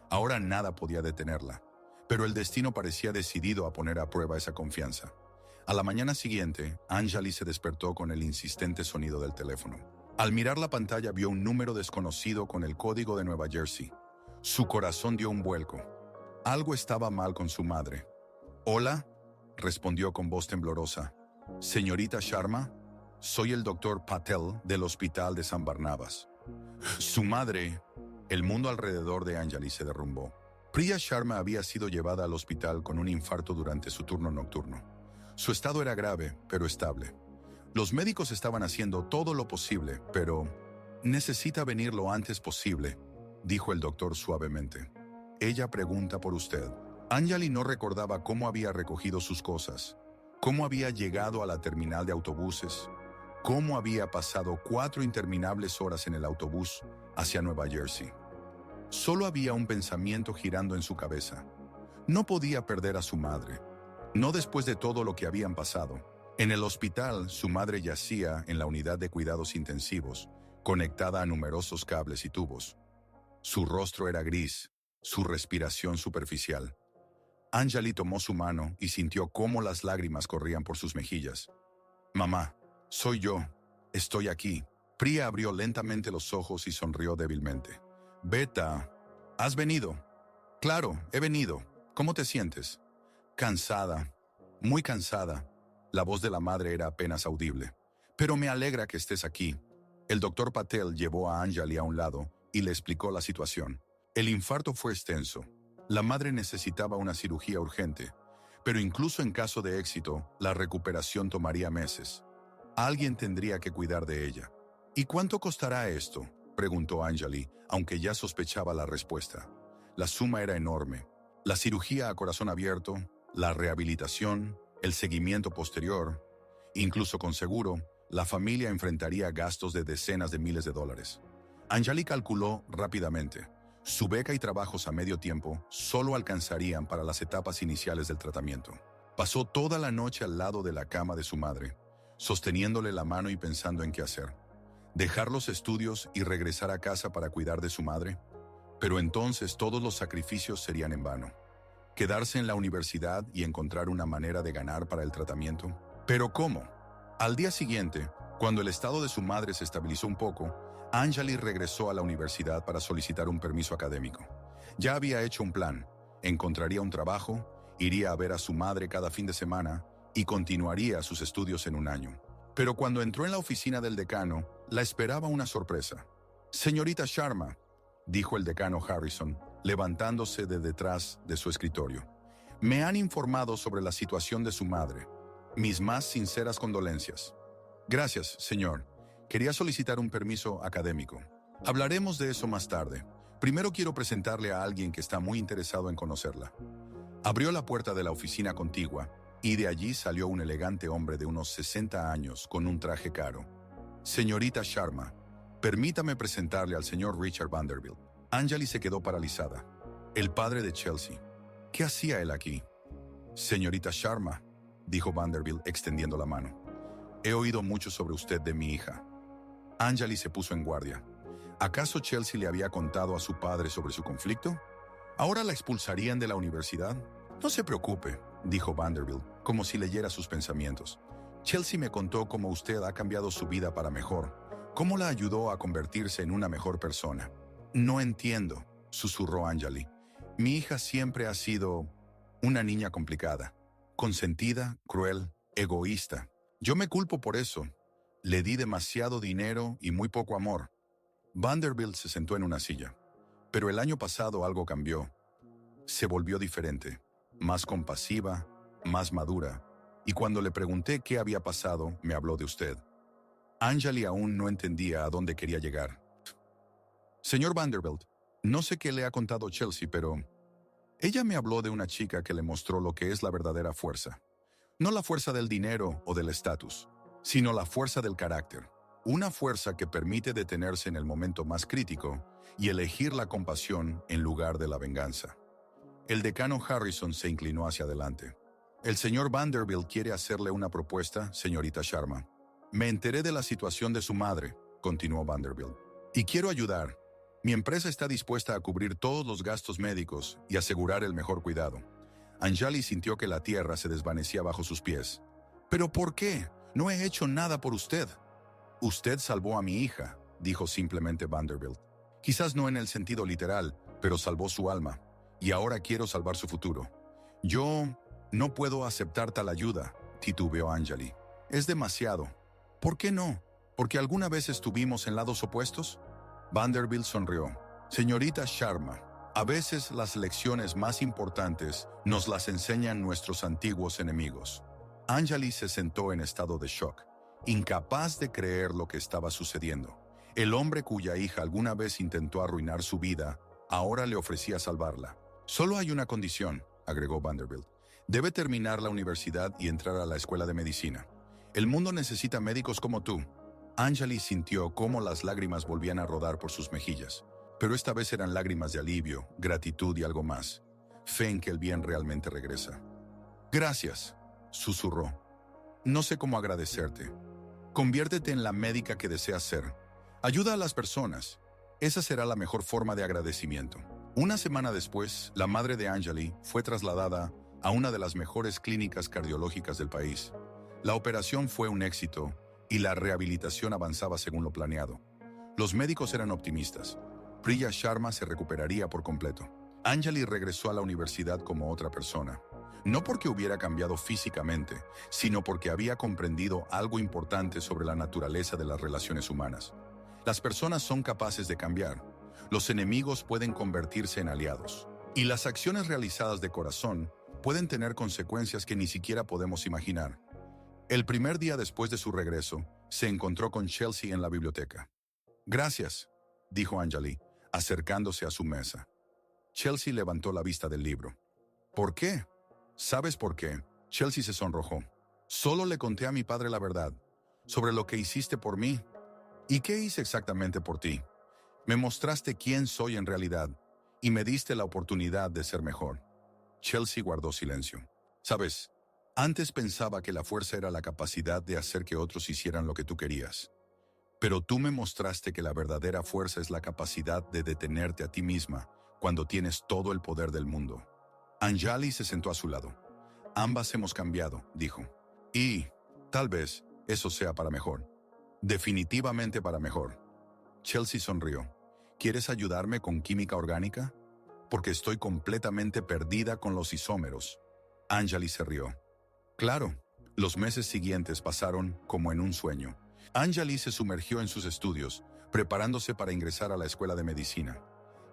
Ahora nada podía detenerla, pero el destino parecía decidido a poner a prueba esa confianza. A la mañana siguiente, Anjali se despertó con el insistente sonido del teléfono. Al mirar la pantalla vio un número desconocido con el código de Nueva Jersey. Su corazón dio un vuelco. Algo estaba mal con su madre. «Hola», respondió con voz temblorosa. «Señorita Sharma, soy el doctor Patel del Hospital de San Barnabas». Su madre. El mundo alrededor de Anjali se derrumbó. Priya Sharma había sido llevada al hospital con un infarto durante su turno nocturno. Su estado era grave, pero estable. Los médicos estaban haciendo todo lo posible, pero necesita venir lo antes posible, dijo el doctor suavemente. Ella pregunta por usted. Anjali no recordaba cómo había recogido sus cosas, cómo había llegado a la terminal de autobuses, cómo había pasado 4 interminables horas en el autobús hacia Nueva Jersey. Solo había un pensamiento girando en su cabeza. No podía perder a su madre. No después de todo lo que habían pasado. En el hospital, su madre yacía en la unidad de cuidados intensivos, conectada a numerosos cables y tubos. Su rostro era gris, su respiración superficial. Anjali tomó su mano y sintió cómo las lágrimas corrían por sus mejillas. Mamá, soy yo. Estoy aquí. Priya abrió lentamente los ojos y sonrió débilmente. Beta, ¿has venido? Claro, he venido. ¿Cómo te sientes? Cansada, muy cansada. La voz de la madre era apenas audible. Pero me alegra que estés aquí. El doctor Patel llevó a Anjali a un lado y le explicó la situación. El infarto fue extenso. La madre necesitaba una cirugía urgente, pero incluso en caso de éxito, la recuperación tomaría meses. Alguien tendría que cuidar de ella. ¿Y cuánto costará esto?, preguntó Anjali, aunque ya sospechaba la respuesta. La suma era enorme. La cirugía a corazón abierto, la rehabilitación, el seguimiento posterior, incluso con seguro, la familia enfrentaría gastos de decenas de miles de dólares. Anjali calculó rápidamente. Su beca y trabajos a medio tiempo solo alcanzarían para las etapas iniciales del tratamiento. Pasó toda la noche al lado de la cama de su madre, sosteniéndole la mano y pensando en qué hacer. ¿Dejar los estudios y regresar a casa para cuidar de su madre? Pero entonces todos los sacrificios serían en vano. ¿Quedarse en la universidad y encontrar una manera de ganar para el tratamiento? ¿Pero cómo? Al día siguiente, cuando el estado de su madre se estabilizó un poco, Anjali regresó a la universidad para solicitar un permiso académico. Ya había hecho un plan. Encontraría un trabajo, iría a ver a su madre cada fin de semana y continuaría sus estudios en un año. Pero cuando entró en la oficina del decano, la esperaba una sorpresa. «Señorita Sharma», dijo el decano Harrison, levantándose de detrás de su escritorio. «Me han informado sobre la situación de su madre. Mis más sinceras condolencias». «Gracias, señor. Quería solicitar un permiso académico. Hablaremos de eso más tarde. Primero quiero presentarle a alguien que está muy interesado en conocerla». Abrió la puerta de la oficina contigua y de allí salió un elegante hombre de unos 60 años con un traje caro. «Señorita Sharma, permítame presentarle al señor Richard Vanderbilt». Anjali se quedó paralizada. El padre de Chelsea. ¿Qué hacía él aquí? «Señorita Sharma», dijo Vanderbilt extendiendo la mano. «He oído mucho sobre usted de mi hija». Anjali se puso en guardia. ¿Acaso Chelsea le había contado a su padre sobre su conflicto? ¿Ahora la expulsarían de la universidad? «No se preocupe», dijo Vanderbilt, como si leyera sus pensamientos. «Chelsea me contó cómo usted ha cambiado su vida para mejor, cómo la ayudó a convertirse en una mejor persona». «No entiendo», susurró Anjali. «Mi hija siempre ha sido una niña complicada, consentida, cruel, egoísta. Yo me culpo por eso. Le di demasiado dinero y muy poco amor». Vanderbilt se sentó en una silla. Pero el año pasado algo cambió. Se volvió diferente, más compasiva, más madura. Y cuando le pregunté qué había pasado, me habló de usted. Anjali aún no entendía a dónde quería llegar. «Señor Vanderbilt, no sé qué le ha contado Chelsea, pero ella me habló de una chica que le mostró lo que es la verdadera fuerza. No la fuerza del dinero o del estatus, sino la fuerza del carácter. Una fuerza que permite detenerse en el momento más crítico y elegir la compasión en lugar de la venganza». El decano Harrison se inclinó hacia adelante. «El señor Vanderbilt quiere hacerle una propuesta, señorita Sharma. Me enteré de la situación de su madre», continuó Vanderbilt, «y quiero ayudar. Mi empresa está dispuesta a cubrir todos los gastos médicos y asegurar el mejor cuidado». Anjali sintió que la tierra se desvanecía bajo sus pies. «¿Pero por qué? No he hecho nada por usted». «Usted salvó a mi hija», dijo simplemente Vanderbilt. «Quizás no en el sentido literal, pero salvó su alma. Y ahora quiero salvar su futuro». «Yo no puedo aceptar tal ayuda», titubeó Anjali. «Es demasiado». «¿Por qué no? ¿Porque alguna vez estuvimos en lados opuestos?» Vanderbilt sonrió. «Señorita Sharma, a veces las lecciones más importantes nos las enseñan nuestros antiguos enemigos». Anjali se sentó en estado de shock, incapaz de creer lo que estaba sucediendo. El hombre cuya hija alguna vez intentó arruinar su vida, ahora le ofrecía salvarla. «Solo hay una condición», agregó Vanderbilt. «Debe terminar la universidad y entrar a la escuela de medicina. El mundo necesita médicos como tú». Anjali sintió cómo las lágrimas volvían a rodar por sus mejillas, pero esta vez eran lágrimas de alivio, gratitud y algo más. Fe en que el bien realmente regresa. «Gracias», susurró. «No sé cómo agradecerte. Conviértete en la médica que deseas ser. Ayuda a las personas. Esa será la mejor forma de agradecimiento». Una semana después, la madre de Anjali fue trasladada a una de las mejores clínicas cardiológicas del país. La operación fue un éxito y la rehabilitación avanzaba según lo planeado. Los médicos eran optimistas. Priya Sharma se recuperaría por completo. Anjali regresó a la universidad como otra persona. No porque hubiera cambiado físicamente, sino porque había comprendido algo importante sobre la naturaleza de las relaciones humanas. Las personas son capaces de cambiar. Los enemigos pueden convertirse en aliados. Y las acciones realizadas de corazón pueden tener consecuencias que ni siquiera podemos imaginar. El primer día después de su regreso, se encontró con Chelsea en la biblioteca. «Gracias», dijo Anjali, acercándose a su mesa. Chelsea levantó la vista del libro. «¿Por qué?» «¿Sabes por qué?» Chelsea se sonrojó. «Solo le conté a mi padre la verdad, sobre lo que hiciste por mí. ¿Y qué hice exactamente por ti? Me mostraste quién soy en realidad, y me diste la oportunidad de ser mejor». Chelsea guardó silencio. «Sabes, antes pensaba que la fuerza era la capacidad de hacer que otros hicieran lo que tú querías. Pero tú me mostraste que la verdadera fuerza es la capacidad de detenerte a ti misma cuando tienes todo el poder del mundo». Anjali se sentó a su lado. «Ambas hemos cambiado», dijo. «Y, tal vez, eso sea para mejor. Definitivamente para mejor». Chelsea sonrió. «¿Quieres ayudarme con química orgánica? Porque estoy completamente perdida con los isómeros». Anjali se rió. «Claro». Los meses siguientes pasaron como en un sueño. Anjali se sumergió en sus estudios, preparándose para ingresar a la escuela de medicina.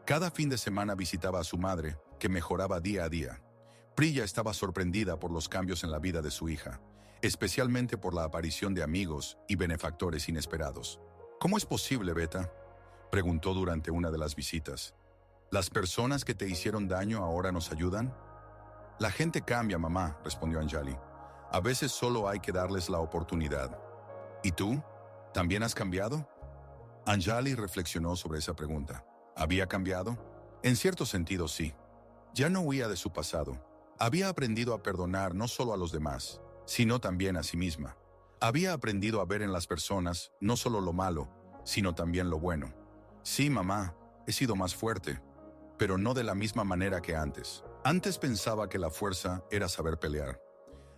Cada fin de semana visitaba a su madre, que mejoraba día a día. Priya estaba sorprendida por los cambios en la vida de su hija, especialmente por la aparición de amigos y benefactores inesperados. «¿Cómo es posible, Beta?», preguntó durante una de las visitas. «¿Las personas que te hicieron daño ahora nos ayudan?» «La gente cambia, mamá», respondió Anjali. «A veces solo hay que darles la oportunidad». «¿Y tú? ¿También has cambiado?» Anjali reflexionó sobre esa pregunta. ¿Había cambiado? En cierto sentido, sí. Ya no huía de su pasado. Había aprendido a perdonar no solo a los demás, sino también a sí misma. Había aprendido a ver en las personas no solo lo malo, sino también lo bueno. «Sí, mamá, he sido más fuerte, pero no de la misma manera que antes. Antes pensaba que la fuerza era saber pelear.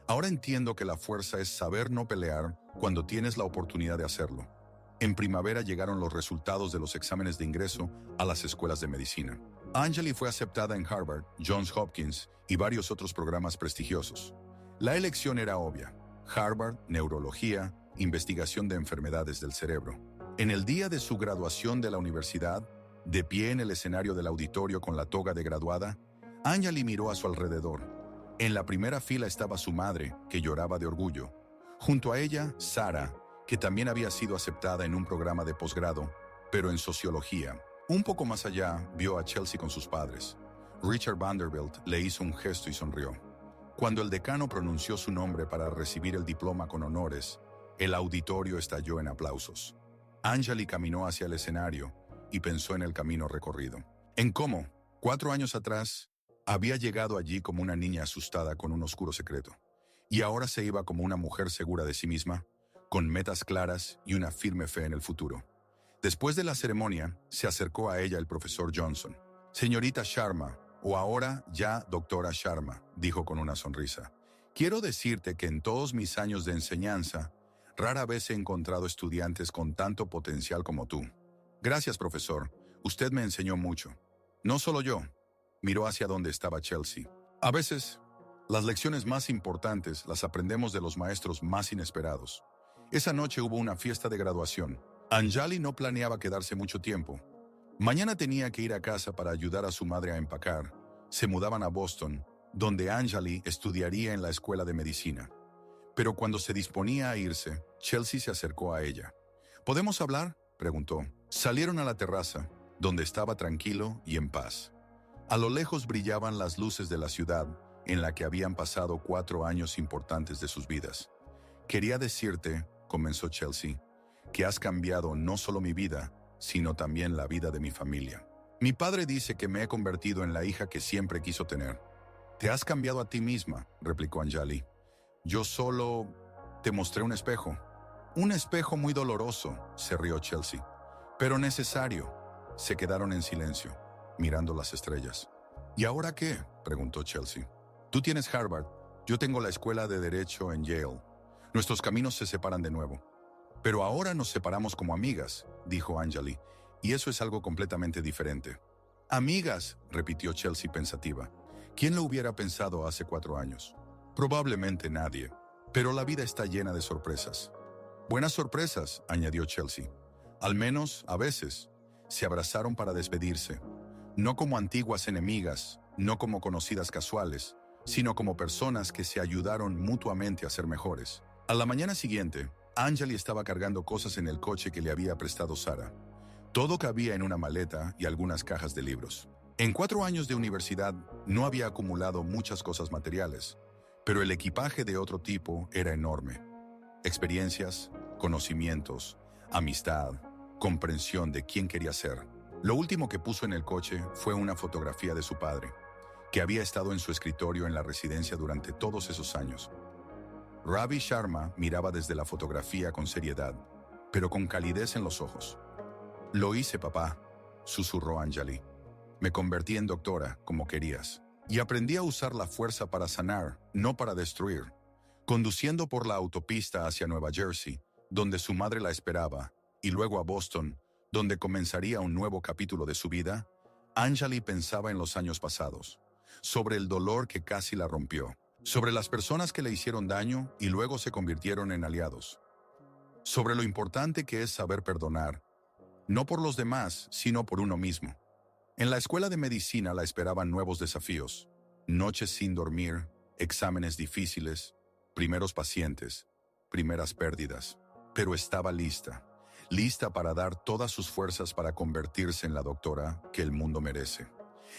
Ahora entiendo que la fuerza es saber no pelear cuando tienes la oportunidad de hacerlo». En primavera llegaron los resultados de los exámenes de ingreso a las escuelas de medicina. Anjali fue aceptada en Harvard, Johns Hopkins y varios otros programas prestigiosos. La elección era obvia: Harvard, neurología, investigación de enfermedades del cerebro. En el día de su graduación de la universidad, de pie en el escenario del auditorio con la toga de graduada, Anjali miró a su alrededor. En la primera fila estaba su madre, que lloraba de orgullo. Junto a ella, Sara, que también había sido aceptada en un programa de posgrado, pero en sociología. Un poco más allá, vio a Chelsea con sus padres. Richard Vanderbilt le hizo un gesto y sonrió. Cuando el decano pronunció su nombre para recibir el diploma con honores, el auditorio estalló en aplausos. Anjali caminó hacia el escenario y pensó en el camino recorrido. En cómo, 4 años atrás, había llegado allí como una niña asustada con un oscuro secreto, y ahora se iba como una mujer segura de sí misma, con metas claras y una firme fe en el futuro. Después de la ceremonia, se acercó a ella el profesor Johnson. «Señorita Sharma, o ahora ya doctora Sharma», dijo con una sonrisa. «Quiero decirte que en todos mis años de enseñanza, rara vez he encontrado estudiantes con tanto potencial como tú». «Gracias, profesor. Usted me enseñó mucho». «No solo yo», miró hacia donde estaba Chelsea. «A veces, las lecciones más importantes las aprendemos de los maestros más inesperados». Esa noche hubo una fiesta de graduación. Anjali no planeaba quedarse mucho tiempo. Mañana tenía que ir a casa para ayudar a su madre a empacar. Se mudaban a Boston, donde Anjali estudiaría en la escuela de medicina. Pero cuando se disponía a irse, Chelsea se acercó a ella. «¿Podemos hablar?», preguntó. Salieron a la terraza, donde estaba tranquilo y en paz. A lo lejos brillaban las luces de la ciudad, en la que habían pasado 4 años importantes de sus vidas. «Quería decirte», comenzó Chelsea, «que has cambiado no solo mi vida, sino también la vida de mi familia. Mi padre dice que me he convertido en la hija que siempre quiso tener». «Te has cambiado a ti misma», replicó Anjali. «Yo solo te mostré un espejo». «Un espejo muy doloroso», se rió Chelsea. «Pero necesario». Se quedaron en silencio, mirando las estrellas. «¿Y ahora qué?», preguntó Chelsea. Tú tienes Harvard, yo tengo la escuela de Derecho en Yale. Nuestros caminos se separan de nuevo. Pero ahora nos separamos como amigas, dijo Anjali, y eso es algo completamente diferente. Amigas, repitió Chelsea pensativa. ¿Quién lo hubiera pensado hace 4 años? Probablemente nadie. Pero la vida está llena de sorpresas. Buenas sorpresas, añadió Chelsea. Al menos, a veces, se abrazaron para despedirse. No como antiguas enemigas, no como conocidas casuales, sino como personas que se ayudaron mutuamente a ser mejores. A la mañana siguiente, Anjali estaba cargando cosas en el coche que le había prestado Sara. Todo cabía en una maleta y algunas cajas de libros. En 4 años de universidad no había acumulado muchas cosas materiales, pero el equipaje de otro tipo era enorme. Experiencias, conocimientos, amistad, comprensión de quién quería ser. Lo último que puso en el coche fue una fotografía de su padre, que había estado en su escritorio en la residencia durante todos esos años. Ravi Sharma miraba desde la fotografía con seriedad, pero con calidez en los ojos. «Lo hice, papá», susurró Anjali. «Me convertí en doctora, como querías. Y aprendí a usar la fuerza para sanar, no para destruir». Conduciendo por la autopista hacia Nueva Jersey, donde su madre la esperaba, y luego a Boston, donde comenzaría un nuevo capítulo de su vida, Anjali pensaba en los años pasados, sobre el dolor que casi la rompió, sobre las personas que le hicieron daño y luego se convirtieron en aliados, sobre lo importante que es saber perdonar, no por los demás, sino por uno mismo. En la escuela de medicina la esperaban nuevos desafíos, noches sin dormir, exámenes difíciles, primeros pacientes, primeras pérdidas, pero estaba lista para dar todas sus fuerzas para convertirse en la doctora que el mundo merece.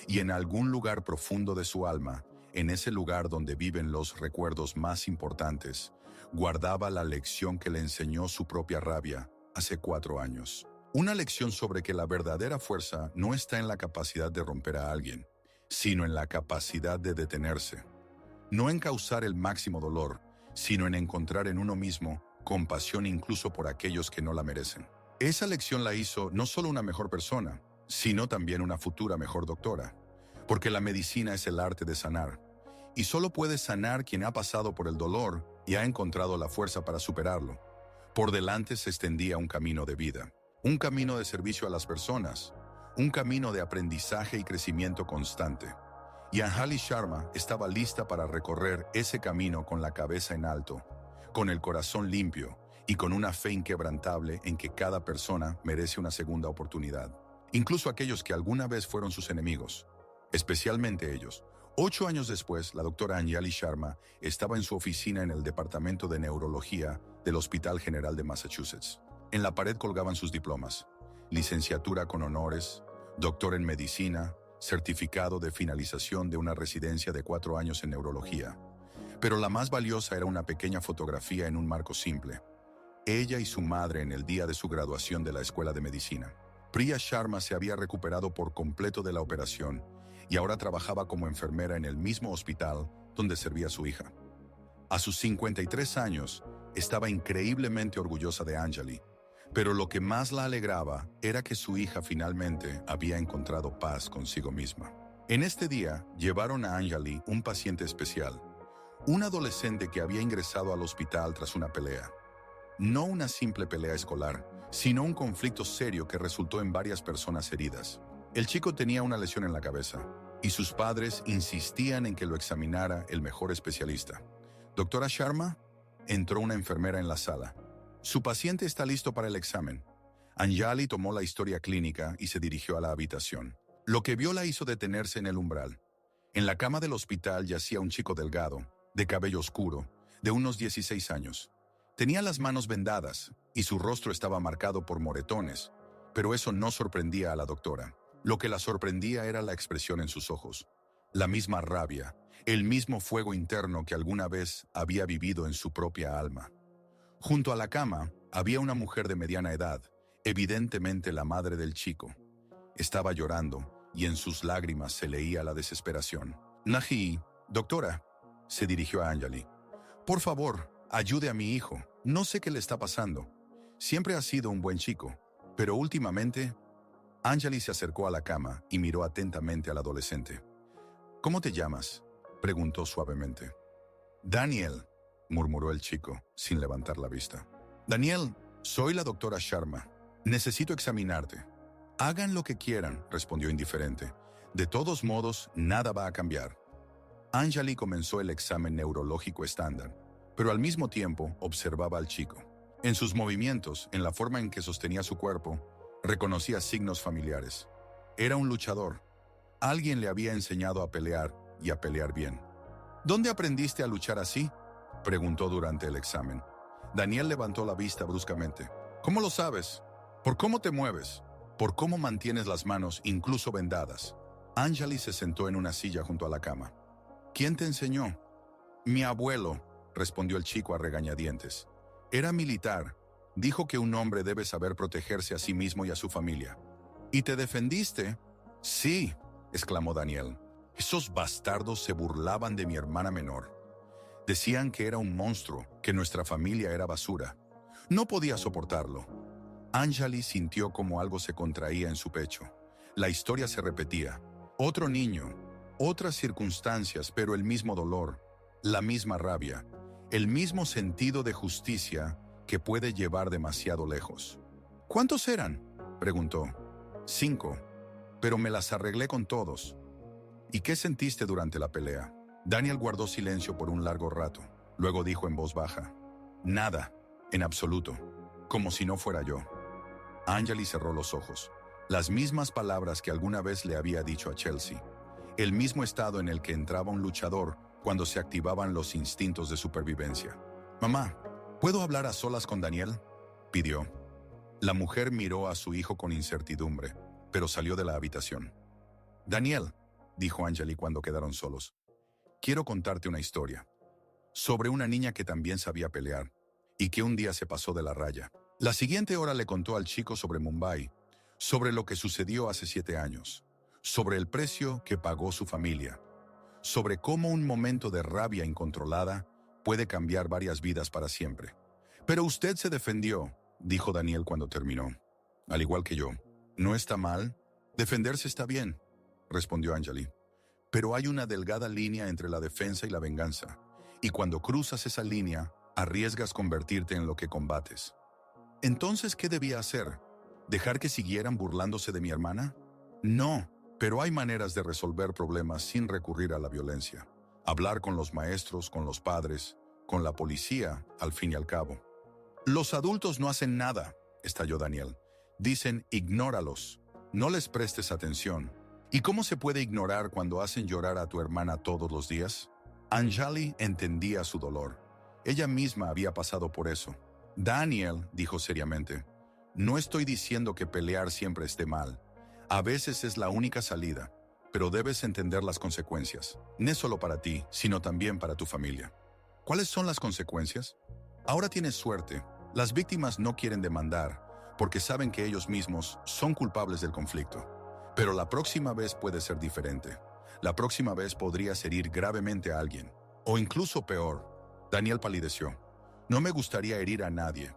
Y en algún lugar profundo de su alma, en ese lugar donde viven los recuerdos más importantes, guardaba la lección que le enseñó su propia rabia hace 4 años. Una lección sobre que la verdadera fuerza no está en la capacidad de romper a alguien, sino en la capacidad de detenerse. No en causar el máximo dolor, sino en encontrar en uno mismo compasión incluso por aquellos que no la merecen. Esa lección la hizo no solo una mejor persona, sino también una futura mejor doctora. Porque la medicina es el arte de sanar. Y solo puede sanar quien ha pasado por el dolor y ha encontrado la fuerza para superarlo. Por delante se extendía un camino de vida, un camino de servicio a las personas, un camino de aprendizaje y crecimiento constante. Y Anjali Sharma estaba lista para recorrer ese camino con la cabeza en alto, con el corazón limpio y con una fe inquebrantable en que cada persona merece una segunda oportunidad. Incluso aquellos que alguna vez fueron sus enemigos, especialmente ellos. 8 años después, la doctora Anjali Sharma estaba en su oficina en el Departamento de Neurología del Hospital General de Massachusetts. En la pared colgaban sus diplomas: licenciatura con honores, doctor en medicina, certificado de finalización de una residencia de 4 años en neurología. Pero la más valiosa era una pequeña fotografía en un marco simple. Ella y su madre en el día de su graduación de la escuela de medicina. Priya Sharma se había recuperado por completo de la operación y ahora trabajaba como enfermera en el mismo hospital donde servía su hija. A sus 53 años, estaba increíblemente orgullosa de Anjali, pero lo que más la alegraba era que su hija finalmente había encontrado paz consigo misma. En este día, llevaron a Anjali un paciente especial, un adolescente que había ingresado al hospital tras una pelea. No una simple pelea escolar, sino un conflicto serio que resultó en varias personas heridas. El chico tenía una lesión en la cabeza, y sus padres insistían en que lo examinara el mejor especialista. «Doctora Sharma», entró una enfermera en la sala. «Su paciente está listo para el examen». Anjali tomó la historia clínica y se dirigió a la habitación. Lo que vio la hizo detenerse en el umbral. En la cama del hospital yacía un chico delgado, de cabello oscuro, de unos 16 años. Tenía las manos vendadas y su rostro estaba marcado por moretones, pero eso no sorprendía a la doctora. Lo que la sorprendía era la expresión en sus ojos, la misma rabia, el mismo fuego interno que alguna vez había vivido en su propia alma. Junto a la cama había una mujer de mediana edad, evidentemente la madre del chico. Estaba llorando y en sus lágrimas se leía la desesperación. «Naji, doctora», se dirigió a Anjali. «Por favor, ayude a mi hijo. No sé qué le está pasando. Siempre ha sido un buen chico, pero últimamente...». Anjali se acercó a la cama y miró atentamente al adolescente. «¿Cómo te llamas?». Preguntó suavemente. Daniel, murmuró el chico, sin levantar la vista. Daniel, soy la doctora Sharma. Necesito examinarte. Hagan lo que quieran, respondió indiferente. De todos modos, nada va a cambiar. Anjali comenzó el examen neurológico estándar, pero al mismo tiempo observaba al chico. En sus movimientos, en la forma en que sostenía su cuerpo, reconocía signos familiares. Era un luchador. Alguien le había enseñado a pelear y a pelear bien. ¿Dónde aprendiste a luchar así?, preguntó durante el examen. Daniel levantó la vista bruscamente. ¿Cómo lo sabes? ¿Por cómo te mueves? ¿Por cómo mantienes las manos incluso vendadas? Anjali se sentó en una silla junto a la cama. ¿Quién te enseñó? Mi abuelo, respondió el chico a regañadientes. Era militar. Dijo que un hombre debe saber protegerse a sí mismo y a su familia. ¿Y te defendiste? Sí, exclamó Daniel. Esos bastardos se burlaban de mi hermana menor. Decían que era un monstruo, que nuestra familia era basura. No podía soportarlo. Anjali sintió como algo se contraía en su pecho. La historia se repetía. Otro niño, otras circunstancias, pero el mismo dolor, la misma rabia, el mismo sentido de justicia que puede llevar demasiado lejos. ¿Cuántos eran?, preguntó. 5, pero me las arreglé con todos. ¿Y qué sentiste durante la pelea? Daniel guardó silencio por un largo rato. Luego dijo en voz baja. Nada, en absoluto, como si no fuera yo. Anjali cerró los ojos. Las mismas palabras que alguna vez le había dicho a Chelsea. El mismo estado en el que entraba un luchador cuando se activaban los instintos de supervivencia. Mamá, ¿puedo hablar a solas con Daniel?, pidió. La mujer miró a su hijo con incertidumbre, pero salió de la habitación. Daniel, dijo Anjali cuando quedaron solos, quiero contarte una historia. Sobre una niña que también sabía pelear y que un día se pasó de la raya. La siguiente hora le contó al chico sobre Mumbai, sobre lo que sucedió hace 7 años, sobre el precio que pagó su familia, sobre cómo un momento de rabia incontrolada puede cambiar varias vidas para siempre. Pero usted se defendió, dijo Daniel cuando terminó. Al igual que yo. ¿No está mal? Defenderse está bien, respondió Anjali. Pero hay una delgada línea entre la defensa y la venganza, y cuando cruzas esa línea, arriesgas convertirte en lo que combates. Entonces, ¿qué debía hacer? ¿Dejar que siguieran burlándose de mi hermana? No, pero hay maneras de resolver problemas sin recurrir a la violencia. Hablar con los maestros, con los padres, con la policía, al fin y al cabo. Los adultos no hacen nada, estalló Daniel. Dicen, ignóralos, no les prestes atención. ¿Y cómo se puede ignorar cuando hacen llorar a tu hermana todos los días? Anjali entendía su dolor. Ella misma había pasado por eso. Daniel, dijo seriamente, no estoy diciendo que pelear siempre esté mal. A veces es la única salida, pero debes entender las consecuencias. No solo para ti, sino también para tu familia. ¿Cuáles son las consecuencias? Ahora tienes suerte. Las víctimas no quieren demandar porque saben que ellos mismos son culpables del conflicto. Pero la próxima vez puede ser diferente. La próxima vez podrías herir gravemente a alguien. O incluso peor. Daniel palideció. No me gustaría herir a nadie.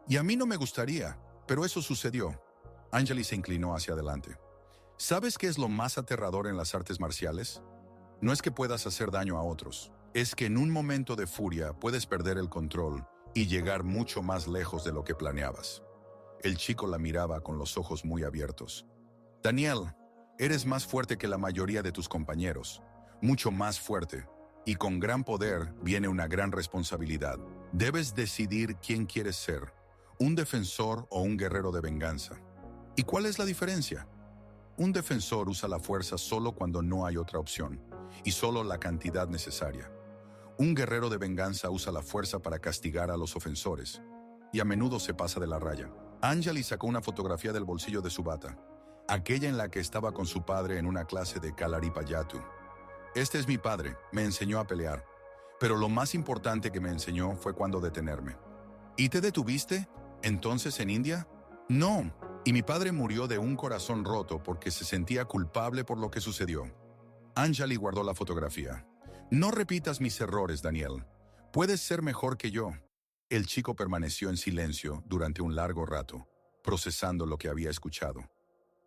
Y a mí no me gustaría, pero eso sucedió. Anjali se inclinó hacia adelante. ¿Sabes qué es lo más aterrador en las artes marciales? No es que puedas hacer daño a otros. Es que en un momento de furia puedes perder el control y llegar mucho más lejos de lo que planeabas. El chico la miraba con los ojos muy abiertos. Daniel, eres más fuerte que la mayoría de tus compañeros. Mucho más fuerte. Y con gran poder viene una gran responsabilidad. Debes decidir quién quieres ser, un defensor o un guerrero de venganza. ¿Y cuál es la diferencia? Un defensor usa la fuerza solo cuando no hay otra opción, y solo la cantidad necesaria. Un guerrero de venganza usa la fuerza para castigar a los ofensores, y a menudo se pasa de la raya. Anjali sacó una fotografía del bolsillo de su bata, aquella en la que estaba con su padre en una clase de Kalaripayattu. Este es mi padre, me enseñó a pelear. Pero lo más importante que me enseñó fue cuándo detenerme. ¿Y te detuviste? ¿Entonces en India? No, y mi padre murió de un corazón roto porque se sentía culpable por lo que sucedió. Anjali guardó la fotografía. No repitas mis errores, Daniel. Puedes ser mejor que yo. El chico permaneció en silencio durante un largo rato, procesando lo que había escuchado.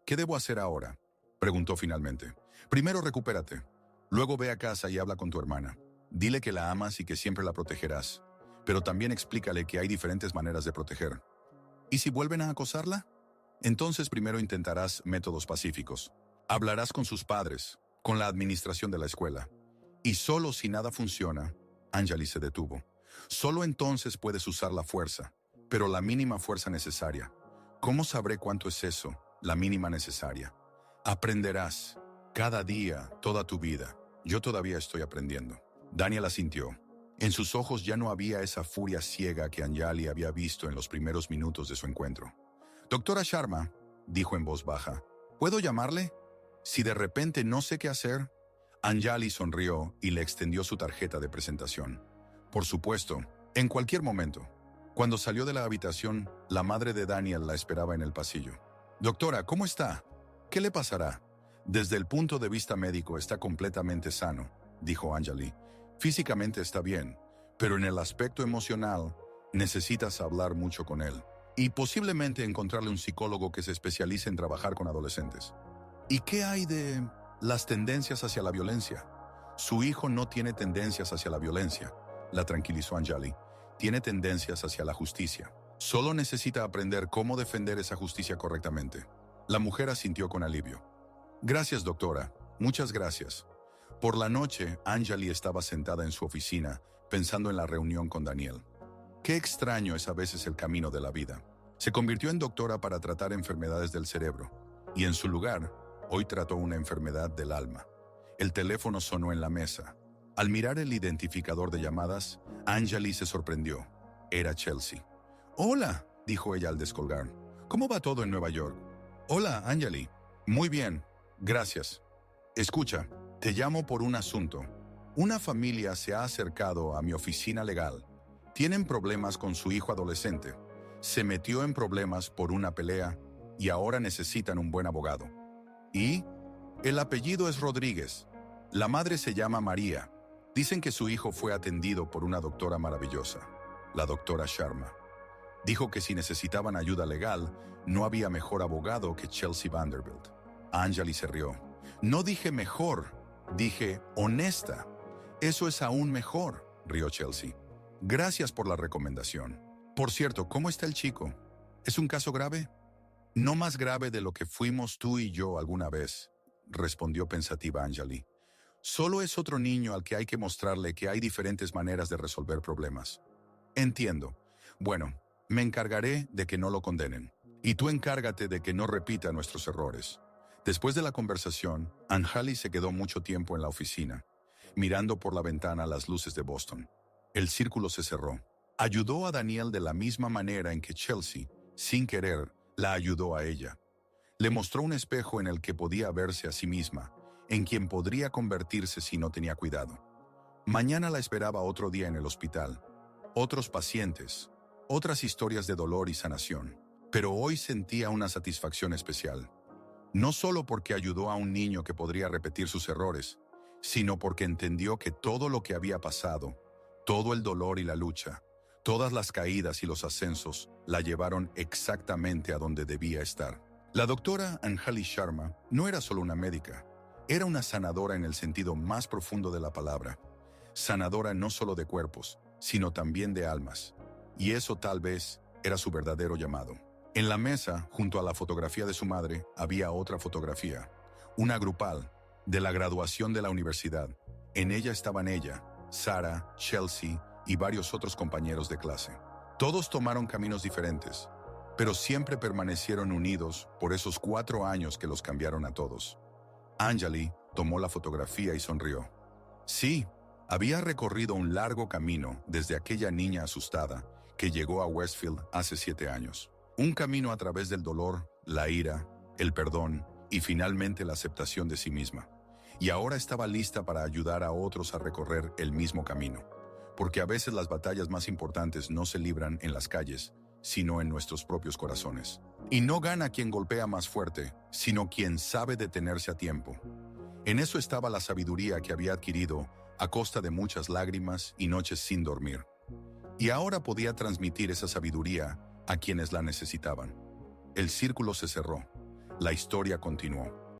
¿Qué debo hacer ahora?, preguntó finalmente. Primero recupérate. Luego ve a casa y habla con tu hermana. Dile que la amas y que siempre la protegerás. Pero también explícale que hay diferentes maneras de proteger. ¿Y si vuelven a acosarla? Entonces primero intentarás métodos pacíficos. Hablarás con sus padres, con la administración de la escuela. Y solo si nada funciona, Anjali se detuvo. Solo entonces puedes usar la fuerza, pero la mínima fuerza necesaria. ¿Cómo sabré cuánto es eso? La mínima necesaria. Aprenderás. Cada día, toda tu vida. Yo todavía estoy aprendiendo. Daniel asintió. En sus ojos ya no había esa furia ciega que Anjali había visto en los primeros minutos de su encuentro. Doctora Sharma, dijo en voz baja, ¿puedo llamarle? Si de repente no sé qué hacer. Anjali sonrió y le extendió su tarjeta de presentación. Por supuesto, en cualquier momento. Cuando salió de la habitación, la madre de Daniel la esperaba en el pasillo. Doctora, ¿cómo está? ¿Qué le pasará? Desde el punto de vista médico está completamente sano, dijo Anjali. Físicamente está bien, pero en el aspecto emocional necesitas hablar mucho con él y posiblemente encontrarle un psicólogo que se especialice en trabajar con adolescentes. ¿Y qué hay de las tendencias hacia la violencia? Su hijo no tiene tendencias hacia la violencia, la tranquilizó Anjali. Tiene tendencias hacia la justicia. Solo necesita aprender cómo defender esa justicia correctamente. La mujer asintió con alivio. Gracias, doctora. Muchas gracias. Por la noche, Anjali estaba sentada en su oficina, pensando en la reunión con Daniel. Qué extraño es a veces el camino de la vida. Se convirtió en doctora para tratar enfermedades del cerebro, y en su lugar, hoy trató una enfermedad del alma. El teléfono sonó en la mesa. Al mirar el identificador de llamadas, Anjali se sorprendió. Era Chelsea. «Hola», dijo ella al descolgar. «¿Cómo va todo en Nueva York?» «Hola, Anjali. Muy bien. Gracias. Escucha, te llamo por un asunto. Una familia se ha acercado a mi oficina legal. Tienen problemas con su hijo adolescente. Se metió en problemas por una pelea y ahora necesitan un buen abogado. Y el apellido es Rodríguez. La madre se llama María. Dicen que su hijo fue atendido por una doctora maravillosa, la doctora Sharma. Dijo que si necesitaban ayuda legal, no había mejor abogado que Chelsea Vanderbilt». Anjali se rió. «No dije mejor, dije honesta. Eso es aún mejor», rió Chelsea. «Gracias por la recomendación. Por cierto, ¿cómo está el chico? ¿Es un caso grave?» «No más grave de lo que fuimos tú y yo alguna vez», respondió pensativa Anjali. «Solo es otro niño al que hay que mostrarle que hay diferentes maneras de resolver problemas». «Entiendo. Bueno, me encargaré de que no lo condenen. Y tú encárgate de que no repita nuestros errores». Después de la conversación, Anjali se quedó mucho tiempo en la oficina, mirando por la ventana las luces de Boston. El círculo se cerró. Ayudó a Daniel de la misma manera en que Chelsea, sin querer, la ayudó a ella. Le mostró un espejo en el que podía verse a sí misma, en quien podría convertirse si no tenía cuidado. Mañana la esperaba otro día en el hospital, otros pacientes, otras historias de dolor y sanación. Pero hoy sentía una satisfacción especial. No solo porque ayudó a un niño que podría repetir sus errores, sino porque entendió que todo lo que había pasado, todo el dolor y la lucha, todas las caídas y los ascensos, la llevaron exactamente a donde debía estar. La doctora Anjali Sharma no era solo una médica, era una sanadora en el sentido más profundo de la palabra. Sanadora no solo de cuerpos, sino también de almas. Y eso tal vez era su verdadero llamado. En la mesa, junto a la fotografía de su madre, había otra fotografía, una grupal, de la graduación de la universidad. En ella estaban ella, Sara, Chelsea y varios otros compañeros de clase. Todos tomaron caminos diferentes, pero siempre permanecieron unidos por esos 4 años que los cambiaron a todos. Anjali tomó la fotografía y sonrió. Sí, había recorrido un largo camino desde aquella niña asustada que llegó a Westfield hace 7 años. Un camino a través del dolor, la ira, el perdón y finalmente la aceptación de sí misma. Y ahora estaba lista para ayudar a otros a recorrer el mismo camino. Porque a veces las batallas más importantes no se libran en las calles, sino en nuestros propios corazones. Y no gana quien golpea más fuerte, sino quien sabe detenerse a tiempo. En eso estaba la sabiduría que había adquirido a costa de muchas lágrimas y noches sin dormir. Y ahora podía transmitir esa sabiduría a quienes la necesitaban. El círculo se cerró. La historia continuó.